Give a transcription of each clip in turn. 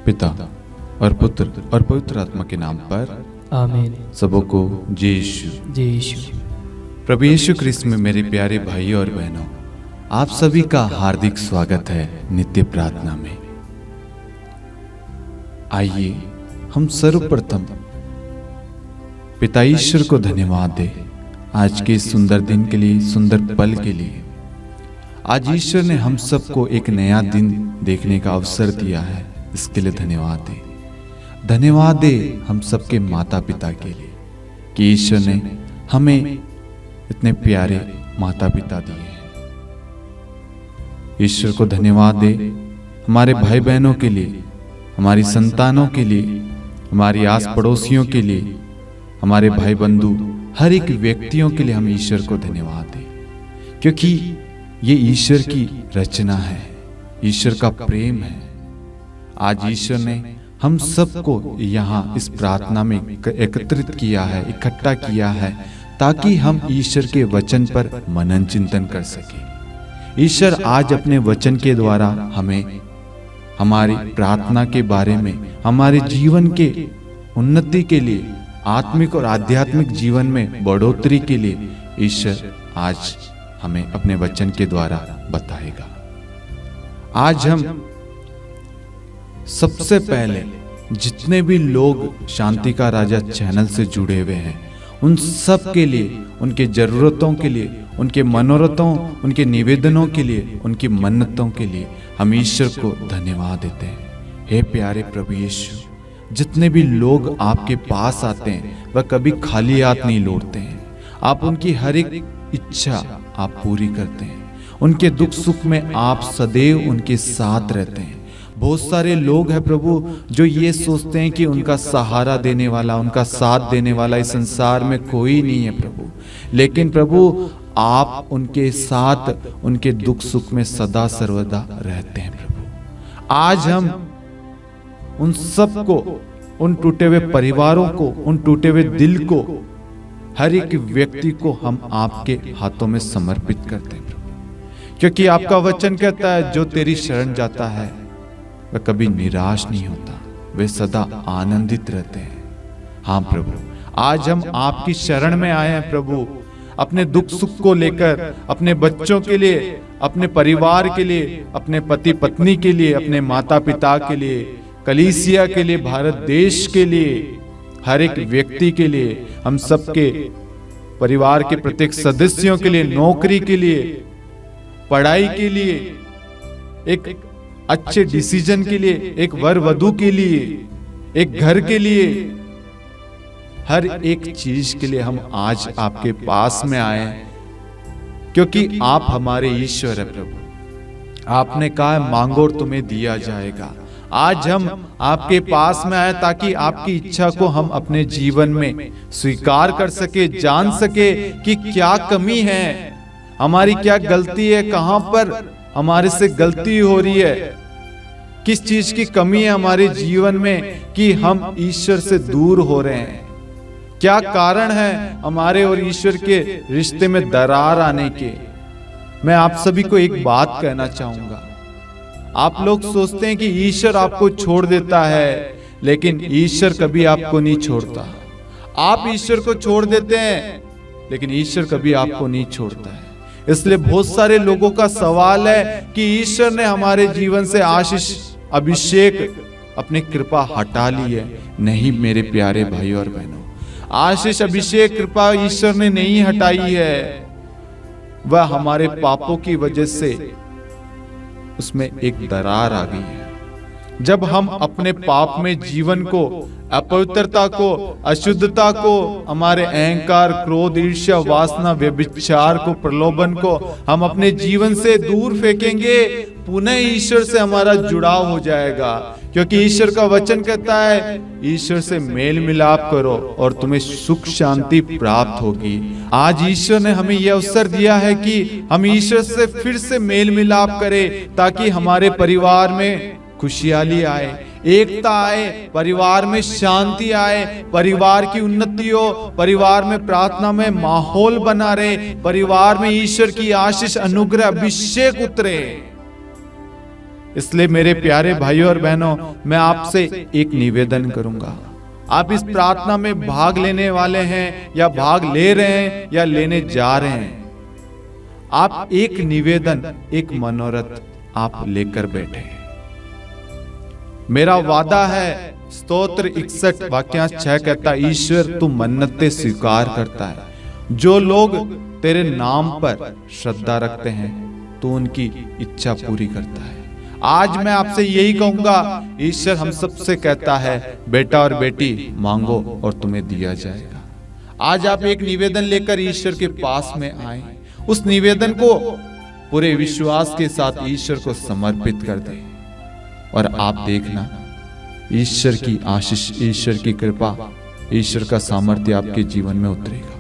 पिता और पुत्र और पवित्र आत्मा के नाम पर आमीन। सबों को जय यीशु। जय यीशु। प्रभु यीशु क्रिस्त में मेरे प्यारे भाइयों और बहनों, आप सभी का हार्दिक स्वागत है नित्य प्रार्थना में। आइए हम सर्वप्रथम पिता ईश्वर को धन्यवाद दें आज के सुंदर दिन के लिए, सुंदर पल के लिए। आज ईश्वर ने हम सबको एक नया दिन देखने का अवसर दिया है, इसके लिए धन्यवाद दें। धन्यवाद दे हम सबके माता पिता के लिए कि ईश्वर ने हमें इतने प्यारे माता पिता दिए हैं। ईश्वर को धन्यवाद दे हमारे भाई बहनों के लिए, हमारी संतानों के लिए, हमारी आस पड़ोसियों के लिए, हमारे भाई बंधु, हर एक व्यक्तियों के लिए हम ईश्वर को धन्यवाद दें, क्योंकि ये ईश्वर की रचना है, ईश्वर का प्रेम है। आज ईश्वर ने हम सबको यहाँ इस प्रार्थना में एकत्रित किया है, इकट्ठा किया है, ताकि हम ईश्वर के वचन पर मनन चिंतन कर सके। ईश्वर आज अपने वचन के द्वारा हमें हमारी प्रार्थना के बारे में, हमारे जीवन के उन्नति के लिए, आत्मिक और आध्यात्मिक जीवन में बढ़ोतरी के लिए ईश्वर आज हमें अपने वचन के द्वारा बताएगा। आज हम सबसे पहले जितने भी लोग शांति का राजा चैनल से जुड़े हुए हैं, उन सब के लिए, उनके जरूरतों के लिए, उनके मनोरथों, उनके निवेदनों के लिए, उनकी मन्नतों के लिए हम ईश्वर को धन्यवाद देते हैं। हे प्यारे प्रभु यीशु, जितने भी लोग आपके पास आते हैं वह कभी खाली हाथ नहीं लौटते हैं। आप उनकी हर एक इच्छा आप पूरी करते हैं। उनके दुख सुख में आप सदैव उनके साथ रहते हैं। बहुत सारे लोग हैं प्रभु जो ये सोचते हैं कि उनका सहारा देने वाला, उनका साथ देने वाला इस संसार में कोई नहीं है प्रभु, लेकिन प्रभु आप उनके साथ, उनके दुख सुख में सदा सर्वदा रहते हैं प्रभु। आज हम उन सबको, उन टूटे हुए परिवारों को, उन टूटे हुए दिल को, हर एक व्यक्ति को हम आपके हाथों में समर्पित करते हैं प्रभु, क्योंकि आपका वचन कहता है जो तेरी शरण जाता है वह कभी निराश नहीं होता, वे सदा आनंदित रहते हैं। हाँ प्रभु, आज हम आपकी शरण में आए हैं प्रभु, अपने दुख सुख को लेकर, अपने बच्चों के लिए, अपने परिवार के लिए, अपने पति पत्नी के लिए, अपने माता पिता के लिए, कलीसिया के लिए, भारत देश के लिए, हर एक व्यक्ति के लिए, हम सबके परिवार के प्रत्येक सदस्यों के लिए, नौकरी के लिए, पढ़ाई के लिए, एक अच्छे डिसीजन के लिए, एक वर वधू के लिए, एक घर के लिए, हर एक चीज के लिए हम आज आपके पास में आए हैं, क्योंकि आप हमारे ईश्वर है प्रभु। आपने कहा मांगो और तुम्हें दिया जाएगा। आज हम आपके पास में आए ताकि आपकी इच्छा को हम अपने जीवन में स्वीकार कर सके, जान सके कि क्या कमी है, हमारी क्या गलती है, कहां पर हमारे से गलती हो रही है, किस चीज की कमी है हमारे जीवन में कि हम ईश्वर से दूर हो रहे हैं, क्या कारण है हमारे और ईश्वर के रिश्ते में दरार आने के। मैं आप सभी को एक बात कहना चाहूंगा। आप लोग सोचते हैं कि ईश्वर आपको छोड़ देता है, लेकिन ईश्वर कभी आपको नहीं छोड़ता। आप ईश्वर को छोड़ देते हैं, लेकिन ईश्वर कभी आपको नहीं छोड़ता है। इसलिए बहुत सारे लोगों का सवाल है कि ईश्वर ने हमारे जीवन से आशीष, अभिषेक, अपनी कृपा हटा ली है। नहीं मेरे प्यारे भाइयों और बहनों, आशीष, अभिषेक, कृपा ईश्वर ने नहीं हटाई है। वह हमारे पापों की वजह से उसमें एक दरार आ गई है। जब हम अपने पाप में जीवन को, अपवित्रता को, अशुद्धता को, हमारे अहंकार, क्रोध, ईर्ष्या, वासना, व्यभिचार को, प्रलोभन को हम अपने जीवन से दूर फेंकेंगे, पुनः ईश्वर से हमारा जुड़ाव हो जाएगा, क्योंकि ईश्वर का वचन कहता है ईश्वर से मेल मिलाप करो और तुम्हें सुख शांति प्राप्त होगी। आज ईश्वर ने हमें यह अवसर दिया है कि हम ईश्वर से फिर से मेल मिलाप करें, ताकि हमारे परिवार में खुशहाली आए, एकता आए, परिवार में शांति आए, परिवार की उन्नति हो, परिवार में प्रार्थना में माहौल बना रहे, परिवार में ईश्वर की आशीष, अनुग्रह, अभिषेक उतरे। इसलिए मेरे प्यारे भाइयों और बहनों, मैं आपसे एक निवेदन करूंगा। आप इस प्रार्थना में भाग लेने वाले हैं या भाग ले रहे हैं या लेने जा रहे हैं, आप एक निवेदन, एक मनोरथ आप लेकर बैठे। मेरा वादा है, स्तोत्र 61 वाक्यांश 6 कहता है, ईश्वर तू मन्नतें स्वीकार करता है। जो लोग तेरे नाम पर श्रद्धा रखते हैं तो उनकी इच्छा पूरी करता है। आज मैं आपसे यही कहूंगा, ईश्वर हम सबसे कहता है, बेटा और बेटी मांगो और तुम्हें दिया जाएगा। आज आप एक निवेदन लेकर ईश्वर के पास में आए, उस निवेदन को पूरे विश्वास के साथ ईश्वर को समर्पित कर दें और आप देखना ईश्वर की आशीष, ईश्वर की कृपा, ईश्वर का सामर्थ्य आपके जीवन में उतरेगा।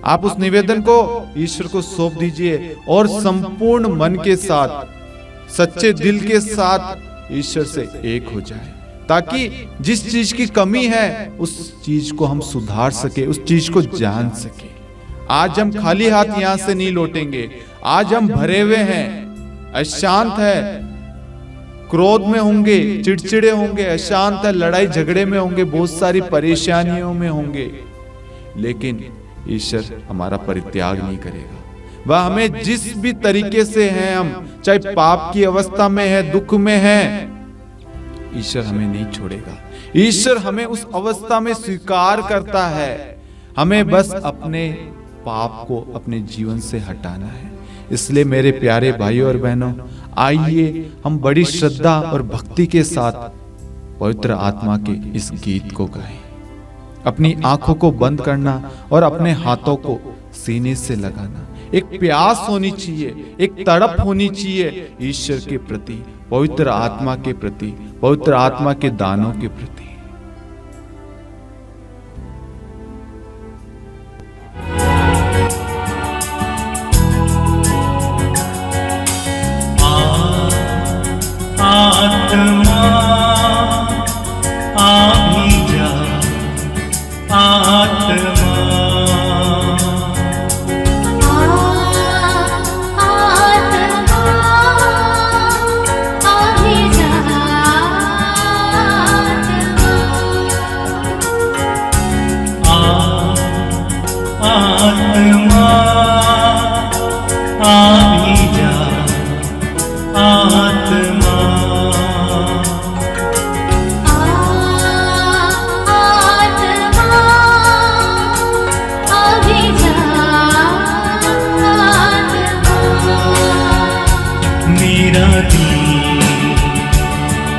आप उस निवेदन को ईश्वर को सौंप दीजिए और संपूर्ण मन के साथ, सच्चे दिल के साथ ईश्वर से एक हो जाए, ताकि जिस चीज की कमी है उस चीज को हम सुधार सके, उस चीज को जान सके। आज हम खाली हाथ यहां से नहीं लौटेंगे। आज हम भरे हुए हैं, अशांत है, क्रोध में होंगे, चिड़चिड़े होंगे, अशांत है, लड़ाई झगड़े में होंगे, बहुत सारी परेशानियों में होंगे, लेकिन ईश्वर हमारा परित्याग नहीं करेगा। वह हमें जिस भी तरीके से हैं, हम चाहे पाप की अवस्था में है, दुख में है, ईश्वर हमें नहीं छोड़ेगा। ईश्वर हमें उस अवस्था में स्वीकार करता है। हमें बस अपने पाप को अपने जीवन से हटाना है। इसलिए मेरे प्यारे भाइयों और बहनों, आइए हम बड़ी श्रद्धा और भक्ति के साथ पवित्र आत्मा के इस गीत को गाएं। अपनी आंखों को बंद करना और अपने हाथों को सीने से लगाना। एक प्यास होनी चाहिए, एक तड़प होनी चाहिए ईश्वर के प्रति, पवित्र आत्मा के प्रति, पवित्र आत्मा के दानों के प्रति। आत्मा आभी जा, आत्मा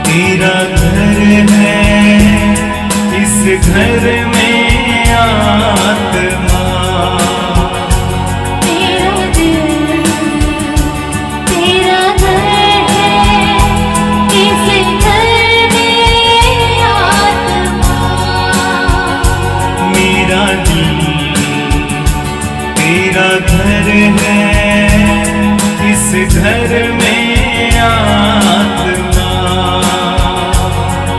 तेरा घर है, इस घर में आत्मा, तेरा दिल तेरा घर है, इस घर में आत्मा, मेरा दिल तेरा घर है, इस घर में आत्मा,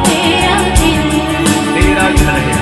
तेरा दिल तेरा घर है,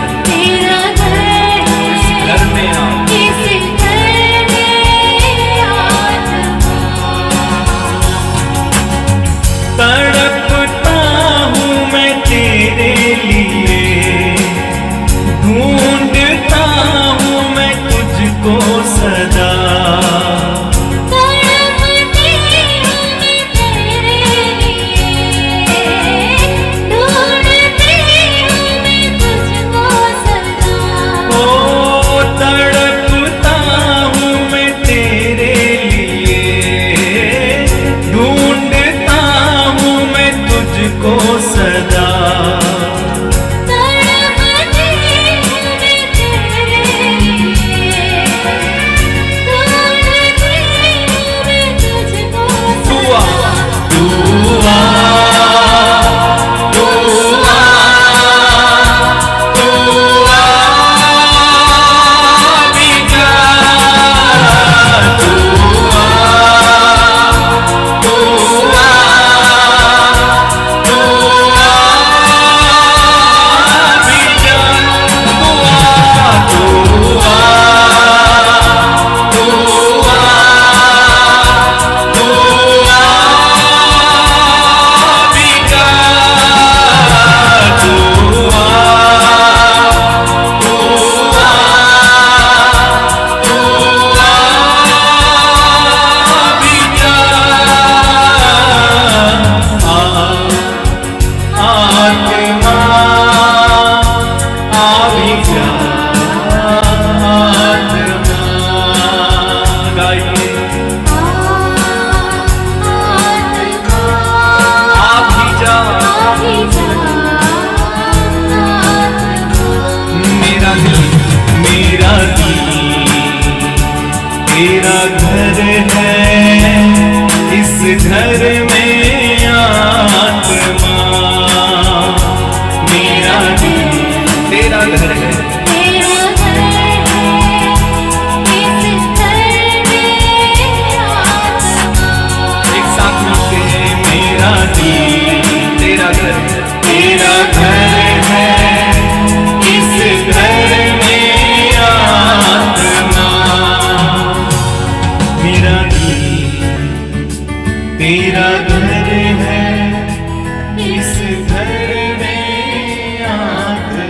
तेरा घर है इस घर में आत्मा।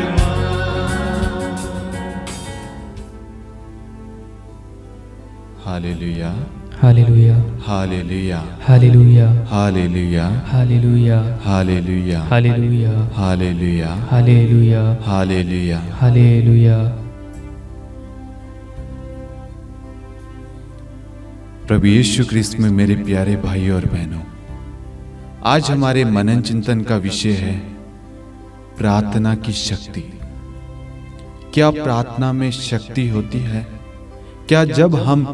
Hallelujah, hallelujah, hallelujah, hallelujah, hallelujah, hallelujah, hallelujah, hallelujah, hallelujah, hallelujah, hallelujah. Hallelujah. प्रभु यीशु क्रिस्त में मेरे प्यारे भाइयों और बहनों, आज हमारे मनन चिंतन का विषय है प्रार्थना की शक्ति। क्या प्रार्थना में शक्ति होती है? क्या जब हम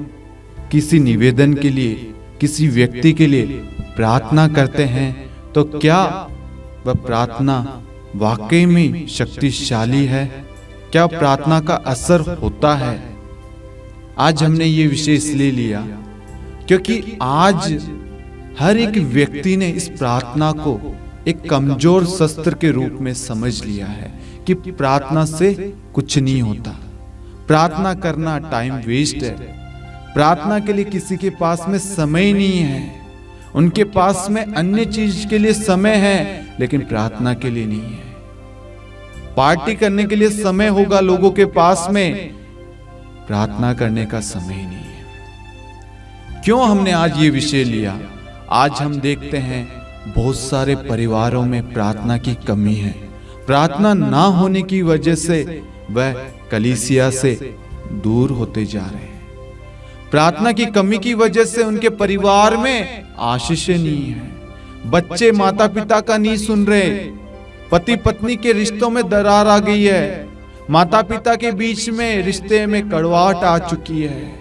किसी निवेदन के लिए, किसी व्यक्ति के लिए प्रार्थना करते हैं तो क्या वह प्रार्थना वाकई में शक्तिशाली है? क्या प्रार्थना का असर होता है? आज हमने ये विषय इसलिए लिया क्योंकि आज हर एक व्यक्ति ने इस प्रार्थना को एक कमजोर शस्त्र के रूप में समझ लिया है कि प्रार्थना से कुछ नहीं होता, प्रार्थना करना टाइम वेस्ट है, प्रार्थना के लिए किसी के पास में समय नहीं है, उनके पास में अन्य चीज के लिए समय है लेकिन प्रार्थना के लिए नहीं है। पार्टी करने के लिए समय होगा लोगों के पास में, प्रार्थना करने का समय ही नहीं है। क्यों हमने आज ये विषय लिया? आज हम देखते हैं बहुत सारे परिवारों में प्रार्थना की कमी है। प्रार्थना ना होने की वजह से वह कलीसिया से दूर होते जा रहे हैं। प्रार्थना की कमी की वजह से उनके परिवार में आशीषें नहीं है, बच्चे माता पिता का नहीं सुन रहे, पति पत्नी के रिश्तों में दरार आ गई है, माता पिता के बीच में रिश्ते में कड़वाहट आ चुकी है।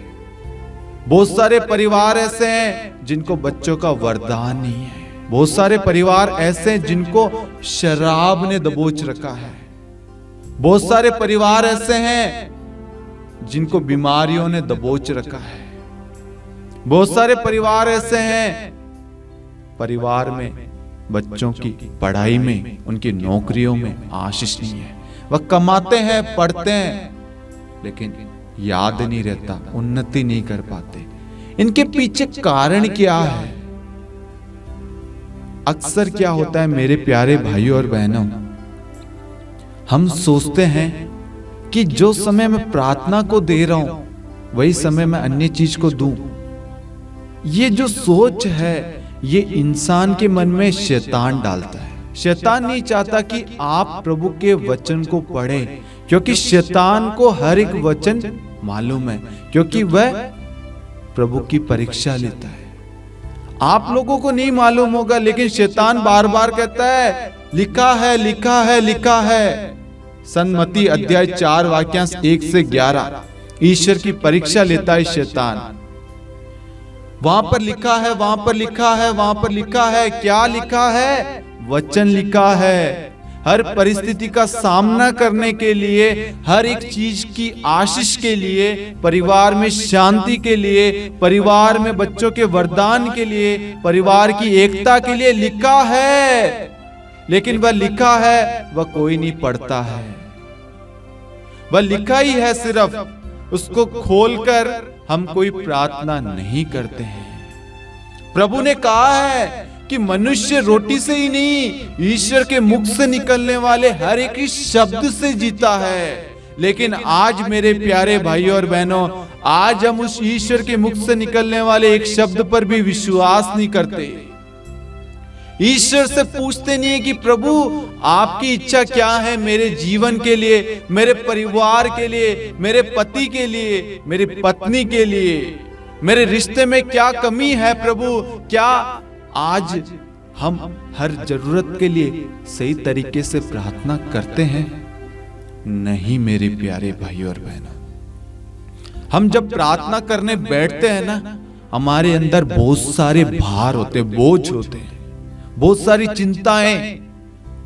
बहुत सारे परिवार ऐसे हैं जिनको बच्चों का वरदान नहीं है, बहुत सारे परिवार ऐसे हैं जिनको शराब ने दबोच रखा है, बहुत सारे परिवार ऐसे हैं जिनको बीमारियों ने दबोच रखा है, बहुत सारे परिवार ऐसे हैं परिवार में बच्चों की पढ़ाई में, उनकी नौकरियों में आशीष नहीं है। वह कमाते हैं, पढ़ते हैं लेकिन याद नहीं रहता, उन्नति नहीं कर पाते। इनके पीछे कारण क्या है? अक्सर क्या होता है मेरे प्यारे भाइयों और बहनों, हम सोचते हैं कि जो समय मैं प्रार्थना को दे रहा हूं वही समय मैं अन्य चीज को दूं। ये जो सोच है ये इंसान के मन में शैतान डालता है। शैतान नहीं चाहता कि आप प्रभु के वचन को पढ़ें, क्योंकि शैतान को हर एक वचन मालूम है, क्योंकि वह प्रभु की परीक्षा लेता है। आप लोगों को नहीं मालूम होगा लेकिन शैतान बार बार कहता है लिखा है, लिखा है, लिखा है। सन्मति अध्याय 4 वाक्यांश 1 से 11 ईश्वर की परीक्षा लेता है शैतान। वहां पर लिखा है, वहां पर लिखा है, वहां पर लिखा है। क्या लिखा है? वचन लिखा है। हर परिस्थिति का सामना करने के लिए, हर एक चीज की आशीष के लिए, परिवार में शांति के लिए, परिवार में बच्चों के वरदान के लिए, परिवार की एकता के लिए लिखा है। लेकिन वह लिखा है वह कोई नहीं पढ़ता है, वह लिखा ही है सिर्फ, उसको खोलकर हम कोई प्रार्थना नहीं करते हैं। प्रभु ने कहा है कि मनुष्य रोटी से ही नहीं, ईश्वर के मुख से निकलने वाले हर एक शब्द से जीता है। लेकिन आज मेरे प्यारे भाइयों और बहनों, आज हम उस ईश्वर के मुख से निकलने वाले एक शब्द पर भी विश्वास नहीं करते। ईश्वर से पूछते नहीं है कि प्रभु आपकी इच्छा क्या है मेरे जीवन के लिए, मेरे परिवार के लिए, मेरे पति के लिए, मेरी पत्नी के लिए, मेरे रिश्ते में क्या कमी है प्रभु। क्या आज हम हर जरूरत के लिए सही तरीके से प्रार्थना करते हैं? नहीं मेरे प्यारे भाइयों और बहनों, हम जब प्रार्थना करने बैठते हैं ना, हमारे अंदर बहुत सारे भार होते, बोझ होते हैं, बहुत सारी चिंताएं,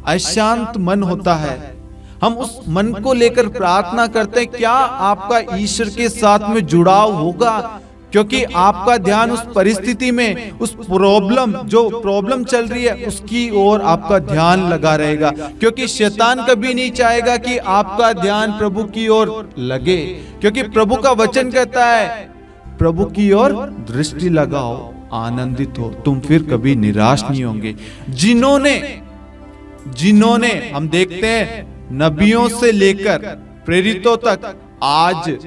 अशांत मन होता है। हम उस मन को लेकर प्रार्थना करते हैं। क्या आपका ईश्वर के साथ में जुड़ाव होगा? क्योंकि आपका ध्यान उस परिस्थिति में, उस जो प्रॉब्लम चल रही है उसकी ओर आपका ध्यान लगा रहेगा। क्योंकि शैतान कभी नहीं चाहेगा कि आपका ध्यान प्रभु की ओर लगे, क्योंकि प्रभु का वचन कहता है प्रभु की ओर दृष्टि लगाओ, आनंदित हो, तुम फिर कभी निराश नहीं होंगे। जिन्होंने हम देखते हैं नबियों से लेकर प्रेरितों तक आज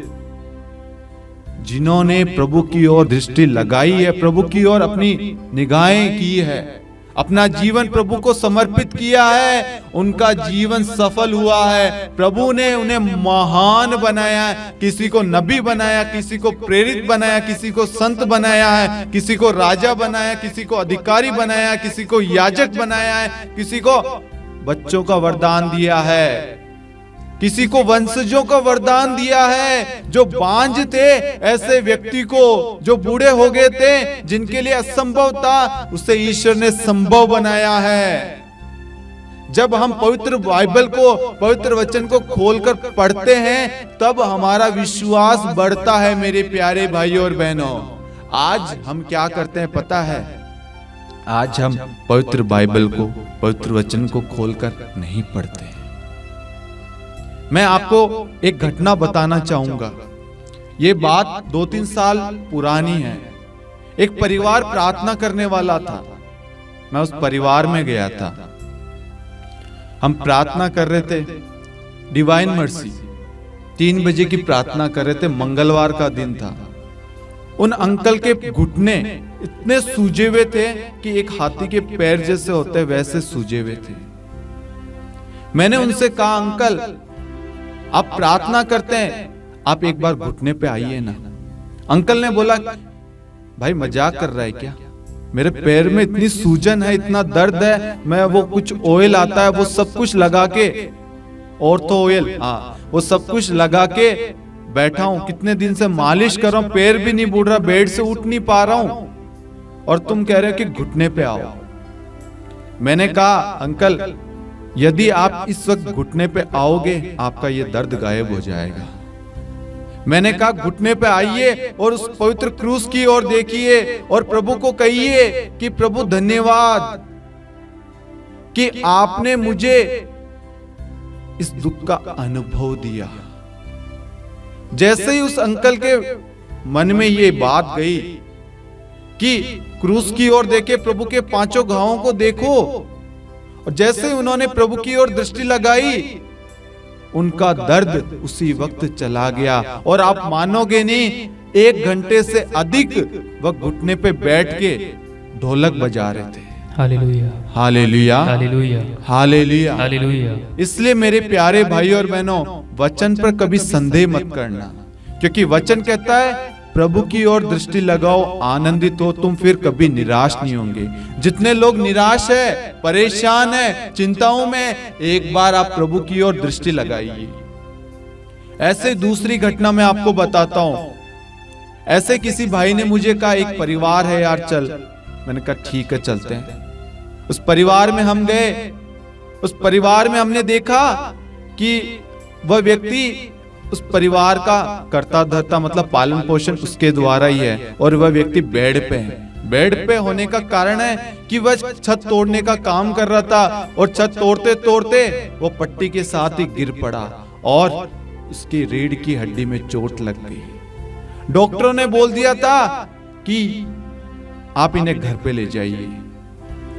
जिन्होंने प्रभु की ओर दृष्टि लगाई है, प्रभु की ओर अपनी निगाहें की है, अपना जीवन प्रभु को समर्पित किया है, उनका जीवन सफल हुआ है। प्रभु ने उन्हें महान बनाया है, किसी को नबी बनाया, किसी को प्रेरित बनाया, किसी को संत बनाया है, किसी को राजा बनाया, किसी को अधिकारी बनाया, किसी को याजक बनाया है, किसी को बच्चों का वरदान दिया है, किसी को वंशजों का वरदान दिया है। जो बांझ थे ऐसे व्यक्ति को, जो बूढ़े हो गए थे, जिनके लिए असंभव था, उसे ईश्वर ने संभव बनाया है। जब हम पवित्र बाइबल को, पवित्र वचन को खोलकर पढ़ते हैं, तब हमारा विश्वास बढ़ता है। मेरे प्यारे भाइयों और बहनों, आज हम क्या करते हैं पता है? आज हम पवित्र बाइबल को, पवित्र वचन को खोलकर नहीं पढ़ते हैं। मैं आपको एक घटना बताना चाहूंगा। ये बात 2-3 साल पुरानी है। एक परिवार प्रार्थना करने वाला था। मैं उस परिवार में गया था। हम प्रार्थना कर रहे थे, डिवाइन मर्सी 3 बजे की प्रार्थना कर रहे थे। मंगलवार का दिन था। उन अंकल के घुटने इतने सूजे हुए थे कि एक हाथी के पैर जैसे होते वैसे सूजे हुए थे। मैंने उनसे कहा, अंकल आप प्रार्थना करते हैं, आप एक बार घुटने पे आइए ना। अंकल ने बोला, भाई मजाक कर रहा है क्या? मेरे पैर में इतनी सूजन है, इतना दर्द है, मैं वो कुछ ऑयल आता है वो सब कुछ लगा के, ऑर्थो ऑयल, हाँ वो सब कुछ लगा के बैठा हूं, कितने दिन से मालिश कर रहा हूं, पैर भी नहीं बुड़ रहा, बेड से उठ नहीं पा रहा हूं, और तुम कह रहे हो कि घुटने पे आओ। मैंने कहा, अंकल यदि आप इस वक्त घुटने पे आओगे, आपका ये दर्द गायब हो जाएगा। मैंने कहा, घुटने पे आइए और उस पवित्र क्रूस की ओर देखिए और प्रभु को कहिए कि प्रभु धन्यवाद कि आपने मुझे इस दुख का अनुभव दिया। जैसे ही उस अंकल के मन में ये बात गई कि क्रूस की ओर देखे, प्रभु के 5 घावों को देखो, और जैसे उन्होंने प्रभु की ओर दृष्टि लगाई, उनका दर्द उसी वक्त चला गया। और आप मानोगे नहीं, 1 घंटे से अधिक वह घुटने पे बैठ के ढोलक बजा रहे थे। Hallelujah, hallelujah, hallelujah, hallelujah, hallelujah. इसलिए मेरे प्यारे भाइयों और बहनों, वचन पर कभी संदेह मत करना, क्योंकि वचन कहता है प्रभु की ओर दृष्टि लगाओ, आनंदित हो, तुम फिर कभी निराश नहीं होंगे। जितने लोग निराश है, परेशान है, चिंताओं में, एक बार आप प्रभु की ओर दृष्टि लगाइए। ऐसे दूसरी घटना मैं आपको बताता हूं। ऐसे किसी भाई ने मुझे कहा, एक परिवार है यार, चल। मैंने कहा ठीक है, चलते हैं। उस परिवार में हम गए। उस परिवार में हमने देखा कि वह व्यक्ति उस परिवार का कर्ता धर्ता, मतलब पालन पोषण उसके द्वारा ही है, और वह व्यक्ति बेड पे है। बेड पे होने का कारण है कि वह छत तोड़ने का काम कर रहा था, और छत तोड़ते तोड़ते वो पट्टी के साथ ही गिर पड़ा और उसकी रीढ़ की हड्डी में चोट लग गई। डॉक्टरों ने बोल दिया था कि आप इन्हें घर पे ले जाइए,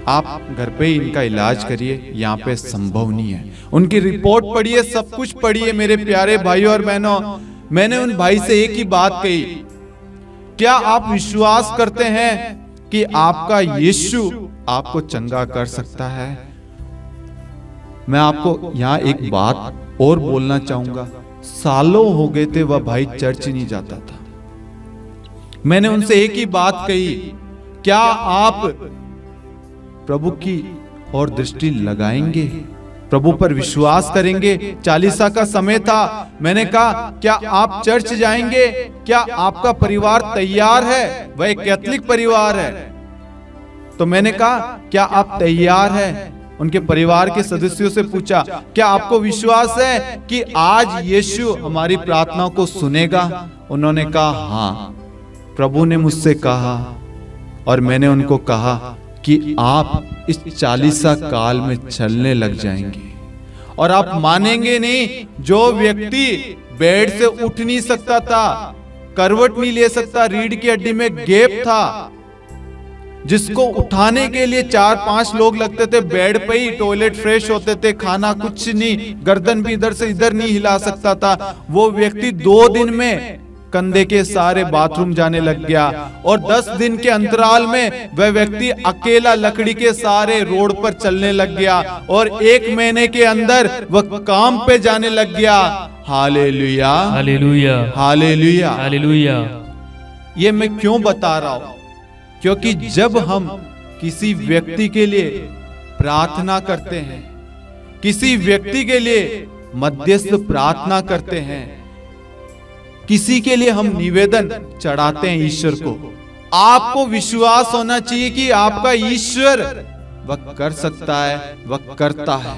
आप घर पे ही इनका इलाज करिए, यहाँ पे संभव नहीं है। उनकी रिपोर्ट पढ़िए, सब कुछ पढ़िए। मेरे प्यारे भाइयों और बहनों, मैंने उन भाई से एक ही बात कही, क्या आप विश्वास करते हैं कि आपका यीशु आपको चंगा कर सकता है? मैं आपको यहाँ एक बात और बोलना चाहूंगा। सालों हो गए थे वह भाई चर्च नहीं जाता था। मैंने उनसे एक ही बात कही, क्या आप प्रभु की ओर दृष्टि लगाएंगे, प्रभु पर विश्वास करेंगे? 40 का समय था। मैंने कहा, क्या आप चर्च जाएंगे? क्या आपका परिवार तैयार है? वह एक कैथोलिक परिवार है। तो मैंने कहा, क्या आप तैयार हैं? उनके परिवार के सदस्यों से पूछा, क्या आपको विश्वास है कि आज यीशु हमारी प्रार्थना को सुनेगा? उन्होंने कहा, हाँ। प्रभु ने मुझसे कहा, और मैंने उनको कहा कि आप इस 40 काल में चलने लग जाएंगे, और आप मानेंगे नहीं, जो व्यक्ति बेड से उठ नहीं सकता था, करवट नहीं ले सकता, रीढ़ की हड्डी में गैप था, जिसको उठाने के लिए 4-5 लोग लगते थे, बेड पे ही टॉयलेट फ्रेश होते थे, खाना कुछ नहीं, गर्दन भी इधर से इधर नहीं हिला सकता था, वो व्यक्ति 2 दिन में कंधे के सारे बाथरूम जाने लग गया। और 10 दिन के अंतराल में वह व्यक्ति अकेला लकड़ी के सारे रोड पर चलने लग गया और 1 महीने के अंदर वह काम पे जाने लग गया। Hallelujah, hallelujah, hallelujah, hallelujah. ये मैं क्यों बता रहा हूं? क्योंकि जब हम किसी व्यक्ति के लिए प्रार्थना करते हैं, किसी व्यक्ति के लिए मध्यस्थ प्रार्थना करते हैं, किसी के लिए हम निवेदन चढ़ाते हैं ईश्वर को, आपको विश्वास होना चाहिए कि आपका ईश्वर वह कर सकता है, वह करता है।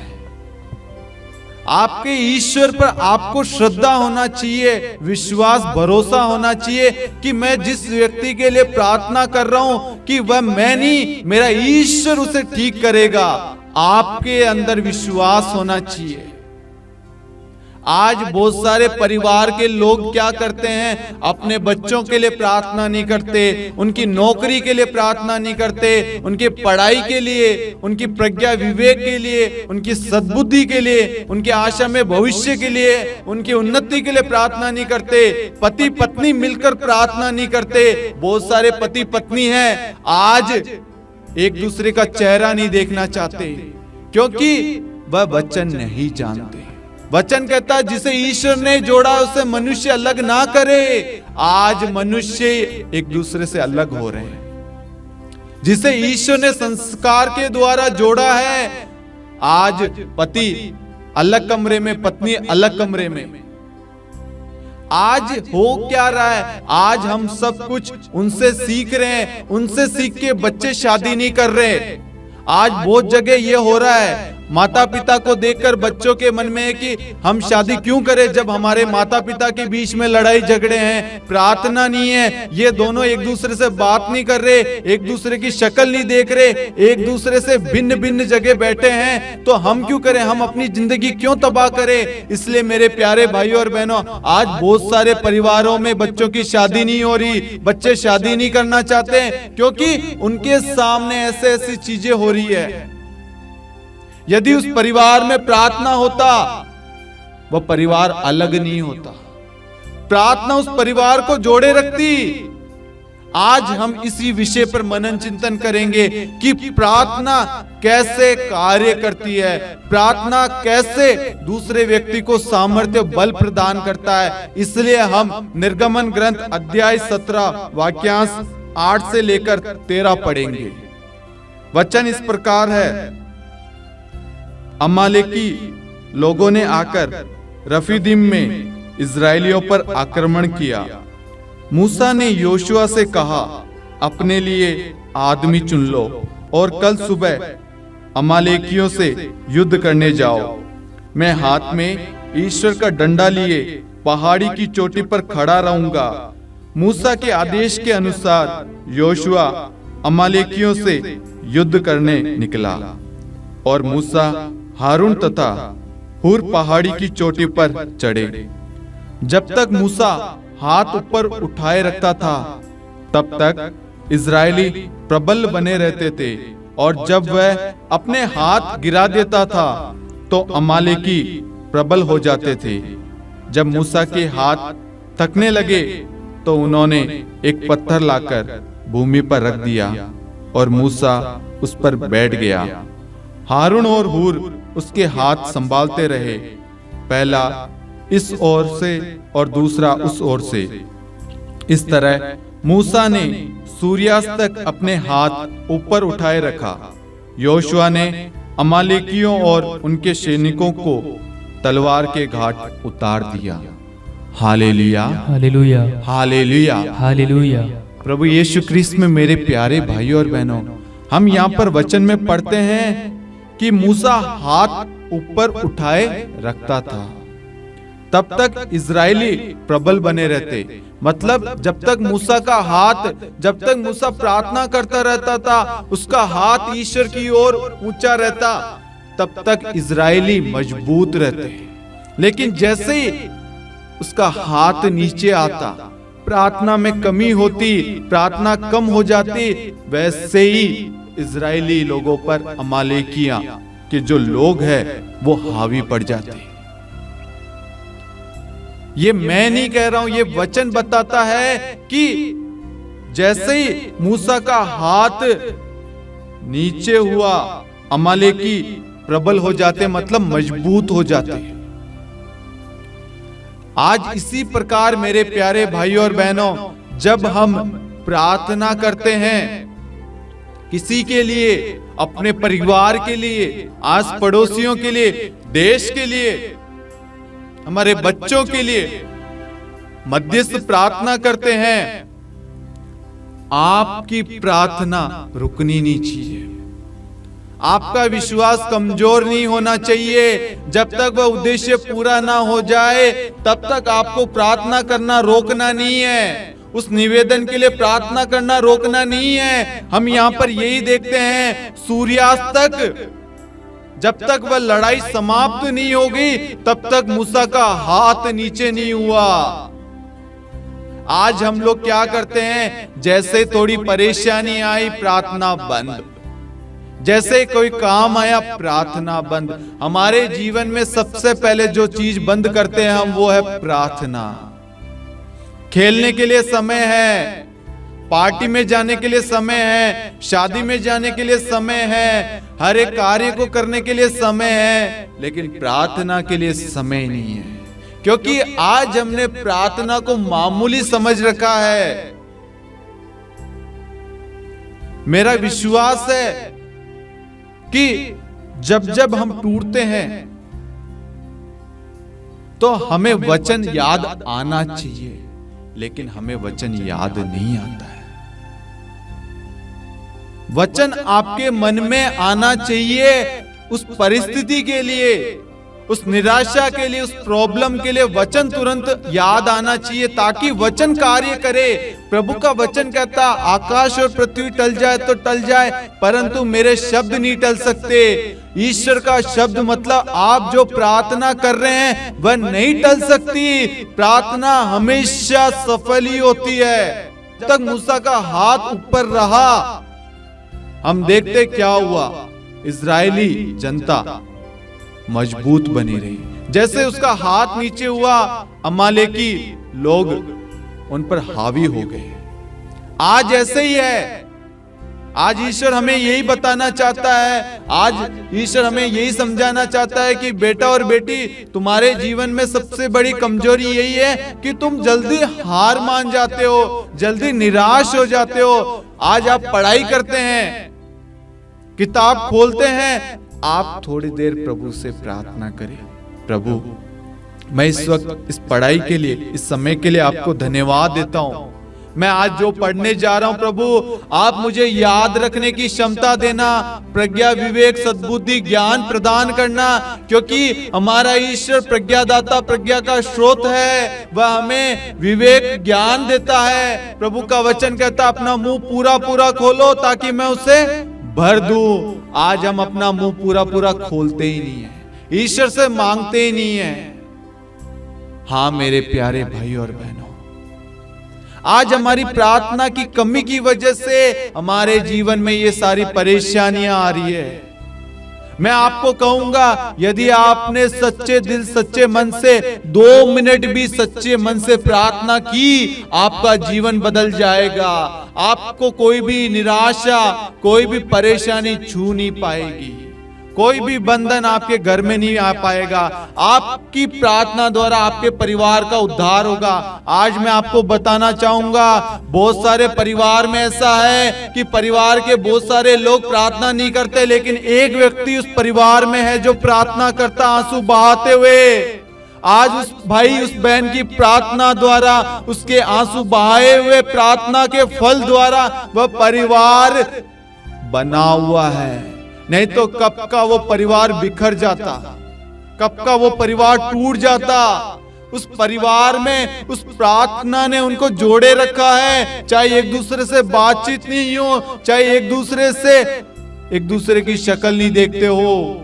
आपके ईश्वर पर आपको श्रद्धा होना चाहिए, विश्वास, भरोसा होना चाहिए कि मैं जिस व्यक्ति के लिए प्रार्थना कर रहा हूं कि वह मैं नहीं, मेरा ईश्वर उसे ठीक करेगा। आपके अंदर विश्वास होना चाहिए। आज बहुत सारे परिवार के लोग क्या करते हैं, अपने बच्चों के लिए प्रार्थना नहीं करते, उनकी नौकरी के लिए प्रार्थना नहीं करते, उनकी पढ़ाई के लिए, उनकी प्रज्ञा विवेक के लिए, उनकी सद्बुद्धि के लिए, उनके आशा में भविष्य के लिए, उनकी उन्नति के लिए प्रार्थना नहीं करते। पति पत्नी मिलकर प्रार्थना नहीं करते। बहुत सारे पति पत्नी हैं आज एक दूसरे का चेहरा नहीं देखना चाहते, क्योंकि वह वचन नहीं जानते। वचन कहता है जिसे ईश्वर ने जोड़ा उसे मनुष्य अलग ना करे। आज मनुष्य एक दूसरे से अलग हो रहे हैं। जिसे ईश्वर ने संस्कार के द्वारा जोड़ा है, आज पति अलग कमरे में, पत्नी अलग कमरे में। आज हो क्या रहा है, आज हम सब कुछ उनसे सीख रहे हैं, उनसे सीख के बच्चे शादी नहीं कर रहे। आज बहुत जगह ये हो रहा है, माता पिता को देखकर बच्चों के मन में है कि हम शादी क्यों करें जब हमारे माता पिता के बीच में लड़ाई झगड़े हैं, प्रार्थना नहीं है, ये दोनों एक दूसरे से बात नहीं कर रहे, एक दूसरे की शक्ल नहीं देख रहे, एक दूसरे से भिन्न भिन्न जगह बैठे हैं, तो हम क्यों करें, हम अपनी जिंदगी क्यों तबाह करें। इसलिए मेरे प्यारे भाइयों और बहनों, आज बहुत सारे परिवारों में बच्चों की शादी नहीं हो रही, बच्चे शादी नहीं करना चाहते क्योंकि उनके सामने ऐसे ऐसी चीजें हो रही है। यदि उस परिवार में प्रार्थना होता, वह परिवार अलग नहीं होता। प्रार्थना उस परिवार को जोड़े रखती। आज हम इसी विषय पर मनन चिंतन करेंगे कि प्रार्थना कैसे कार्य करती है, प्रार्थना कैसे दूसरे व्यक्ति को सामर्थ्य बल प्रदान करता है। इसलिए हम निर्गमन ग्रंथ अध्याय 17 वाक्यांश 8 से लेकर 13 पढ़ेंगे। वचन इस प्रकार है, अमालेकी लोगों ने आकर रफीदीम में इजराइलियों पर आक्रमण किया। मूसा ने योशुआ से कहा, अपने लिए आदमी चुन लो और कल सुबह अमालेकियों से युद्ध करने जाओ। मैं हाथ में ईश्वर का डंडा लिए पहाड़ी की चोटी पर खड़ा रहूंगा। मूसा के आदेश के अनुसार योशुआ अमालेकियों से युद्ध करने निकला और मूसा, हारून तथा हूर पहाड़ी की चोटी पर चढ़े। जब तक मूसा हाथ ऊपर उठाए रखता था, तब तक इजरायली प्रबल बने रहते थे, और जब वह अपने हाथ गिरा देता था तो अमालेकी प्रबल हो जाते थे। जब मूसा के हाथ थकने लगे तो उन्होंने एक पत्थर लाकर भूमि पर रख दिया और मूसा उस पर बैठ गया। हारून और हूर उसके हाथ संभालते रहे, पहला इस ओर से और दूसरा उस ओर से। इस तरह मूसा ने सूर्यास्त तक अपने हाथ ऊपर उठाए रखा। योशुआ ने अमालेकियों और उनके सैनिकों को तलवार के घाट उतार दिया। Hallelujah, hallelujah, hallelujah, hallelujah. प्रभु यीशु ख्रीस्त में मेरे प्यारे भाइयों और बहनों, हम यहाँ पर वचन में पढ़ते हैं कि मूसा हाथ ऊपर उठाए रखता था। तब तक इजरायली प्रबल बने रहते। मतलब जब तक मूसा का हाथ, जब तक मूसा प्रार्थना करता रहता था, उसका हाथ ईश्वर की ओर ऊंचा रहता, तब तक इजरायली मजबूत रहते। लेकिन जैसे ही उसका हाथ नीचे आता, प्रार्थना में कमी होती, प्रार्थना कम हो जाती, वैसे ही इजरायली लोगों पर अमालेकियां के जो लोग हैं वो हावी पड़ जाते। ये मैं नहीं कह रहा हूं, ये वचन बताता है कि जैसे ही मूसा का हाथ नीचे हुआ, अमालेकी प्रबल हो जाते, मतलब मजबूत हो जाते। आज इसी प्रकार मेरे प्यारे भाइयों और बहनों, जब हम प्रार्थना करते हैं किसी के लिए, अपने परिवार के लिए, आस पड़ोसियों के लिए, देश के लिए, हमारे बच्चों के लिए मध्यस्थ प्रार्थना करते हैं, आपकी प्रार्थना रुकनी नहीं चाहिए। आपका विश्वास कमजोर नहीं होना चाहिए। जब तक वह उद्देश्य पूरा ना हो जाए तब तक आपको प्रार्थना करना रोकना नहीं है, उस निवेदन के लिए प्रार्थना करना रोकना नहीं है। हम यहाँ पर यही देखते हैं, सूर्यास्त तक जब तक वह लड़ाई समाप्त नहीं होगी तब तक मूसा का हाथ नीचे नहीं हुआ। आज हम लोग क्या करते हैं, जैसे थोड़ी परेशानी आई प्रार्थना बंद, जैसे कोई काम आया प्रार्थना बंद। हमारे जीवन में सबसे पहले जो चीज बंद करते हैं हम, वो है प्रार्थना। खेलने के लिए समय है, पार्टी में जाने के लिए समय है, शादी में जाने के लिए समय है, हर एक कार्य को करने के लिए समय है, लेकिन प्रार्थना के लिए समय नहीं है। क्योंकि आज हमने प्रार्थना को मामूली समझ रखा है। मेरा विश्वास है कि जब जब हम टूटते हैं तो हमें वचन याद आना चाहिए, लेकिन हमें वचन याद नहीं आता है। वचन आपके मन में आना चाहिए, उस परिस्थिति के लिए, उस निराशा के लिए, उस प्रॉब्लम के लिए वचन तुरंत याद आना चाहिए, ताकि वचन कार्य करे। प्रभु का वचन कहता, आकाश और पृथ्वी टल जाए तो टल जाए, परंतु मेरे शब्द नहीं टल सकते। ईश्वर का शब्द मतलब आप जो प्रार्थना कर रहे हैं वह नहीं टल सकती। प्रार्थना हमेशा सफल ही होती है। जब तक मूसा का हाथ ऊपर रहा, हम देखते क्या हुआ, इजरायली जनता मजबूत बनी रही। जैसे उसका हाथ नीचे हुआ, अमालेकी लोग उन पर हावी हो गए। आज ऐसे ही है। आज ईश्वर हमें यही बताना चाहता है, आज ईश्वर हमें यही समझाना चाहता है कि बेटा और बेटी, तुम्हारे जीवन में सबसे बड़ी कमजोरी यही है कि तुम जल्दी हार मान जाते हो, जल्दी निराश हो जाते हो। आज आप पढ़ाई करते हैं, किताब खोलते हैं, आप थोड़ी देर प्रभु से प्रार्थना करें, प्रभु मैं इस वक्त इस पढ़ाई के लिए, इस समय के लिए आपको धन्यवाद देता हूं। मैं आज जो पढ़ने जा रहा हूं प्रभु, आप मुझे याद रखने की क्षमता देना, प्रज्ञा विवेक सद्बुद्धि ज्ञान प्रदान करना, क्योंकि हमारा ईश्वर प्रज्ञादाता, प्रज्ञा का स्रोत है। वह हमें विवेक ज्ञान देता है। प्रभु का वचन कहता, अपना मुंह पूरा पूरा खोलो ताकि मैं उसे भर दूं। आज हम अपना मुंह पूरा पूरा खोलते ही नहीं है, ईश्वर से मांगते ही नहीं है। हाँ मेरे प्यारे भाई और बहनों, आज हमारी प्रार्थना की कमी की वजह से हमारे जीवन में ये सारी परेशानियां आ रही है। मैं आपको कहूंगा, यदि आपने सच्चे दिल सच्चे मन से 2 मिनट भी सच्चे मन से प्रार्थना की, आपका जीवन बदल जाएगा। आपको कोई भी निराशा, कोई भी परेशानी छू नहीं पाएगी, कोई भी बंधन आपके घर में नहीं आ पाएगा। आपकी प्रार्थना द्वारा आपके परिवार का उद्धार होगा। आज मैं आपको बताना चाहूंगा, बहुत सारे परिवार में ऐसा है कि परिवार के बहुत सारे लोग प्रार्थना नहीं करते, लेकिन एक व्यक्ति उस परिवार में है जो प्रार्थना करता आंसू बहाते हुए। आज उस भाई उस बहन की प्रार्थना द्वारा, उसके आंसू बहाए हुए प्रार्थना के फल द्वारा वह परिवार बना हुआ है। नहीं तो कब का वो परिवार बिखर जाता, कब का वो परिवार टूट जाता। उस परिवार में उस प्रार्थना ने उनको जोड़े रखा है। चाहे एक दूसरे से बातचीत नहीं हो, चाहे एक दूसरे की शक्ल नहीं देखते हो,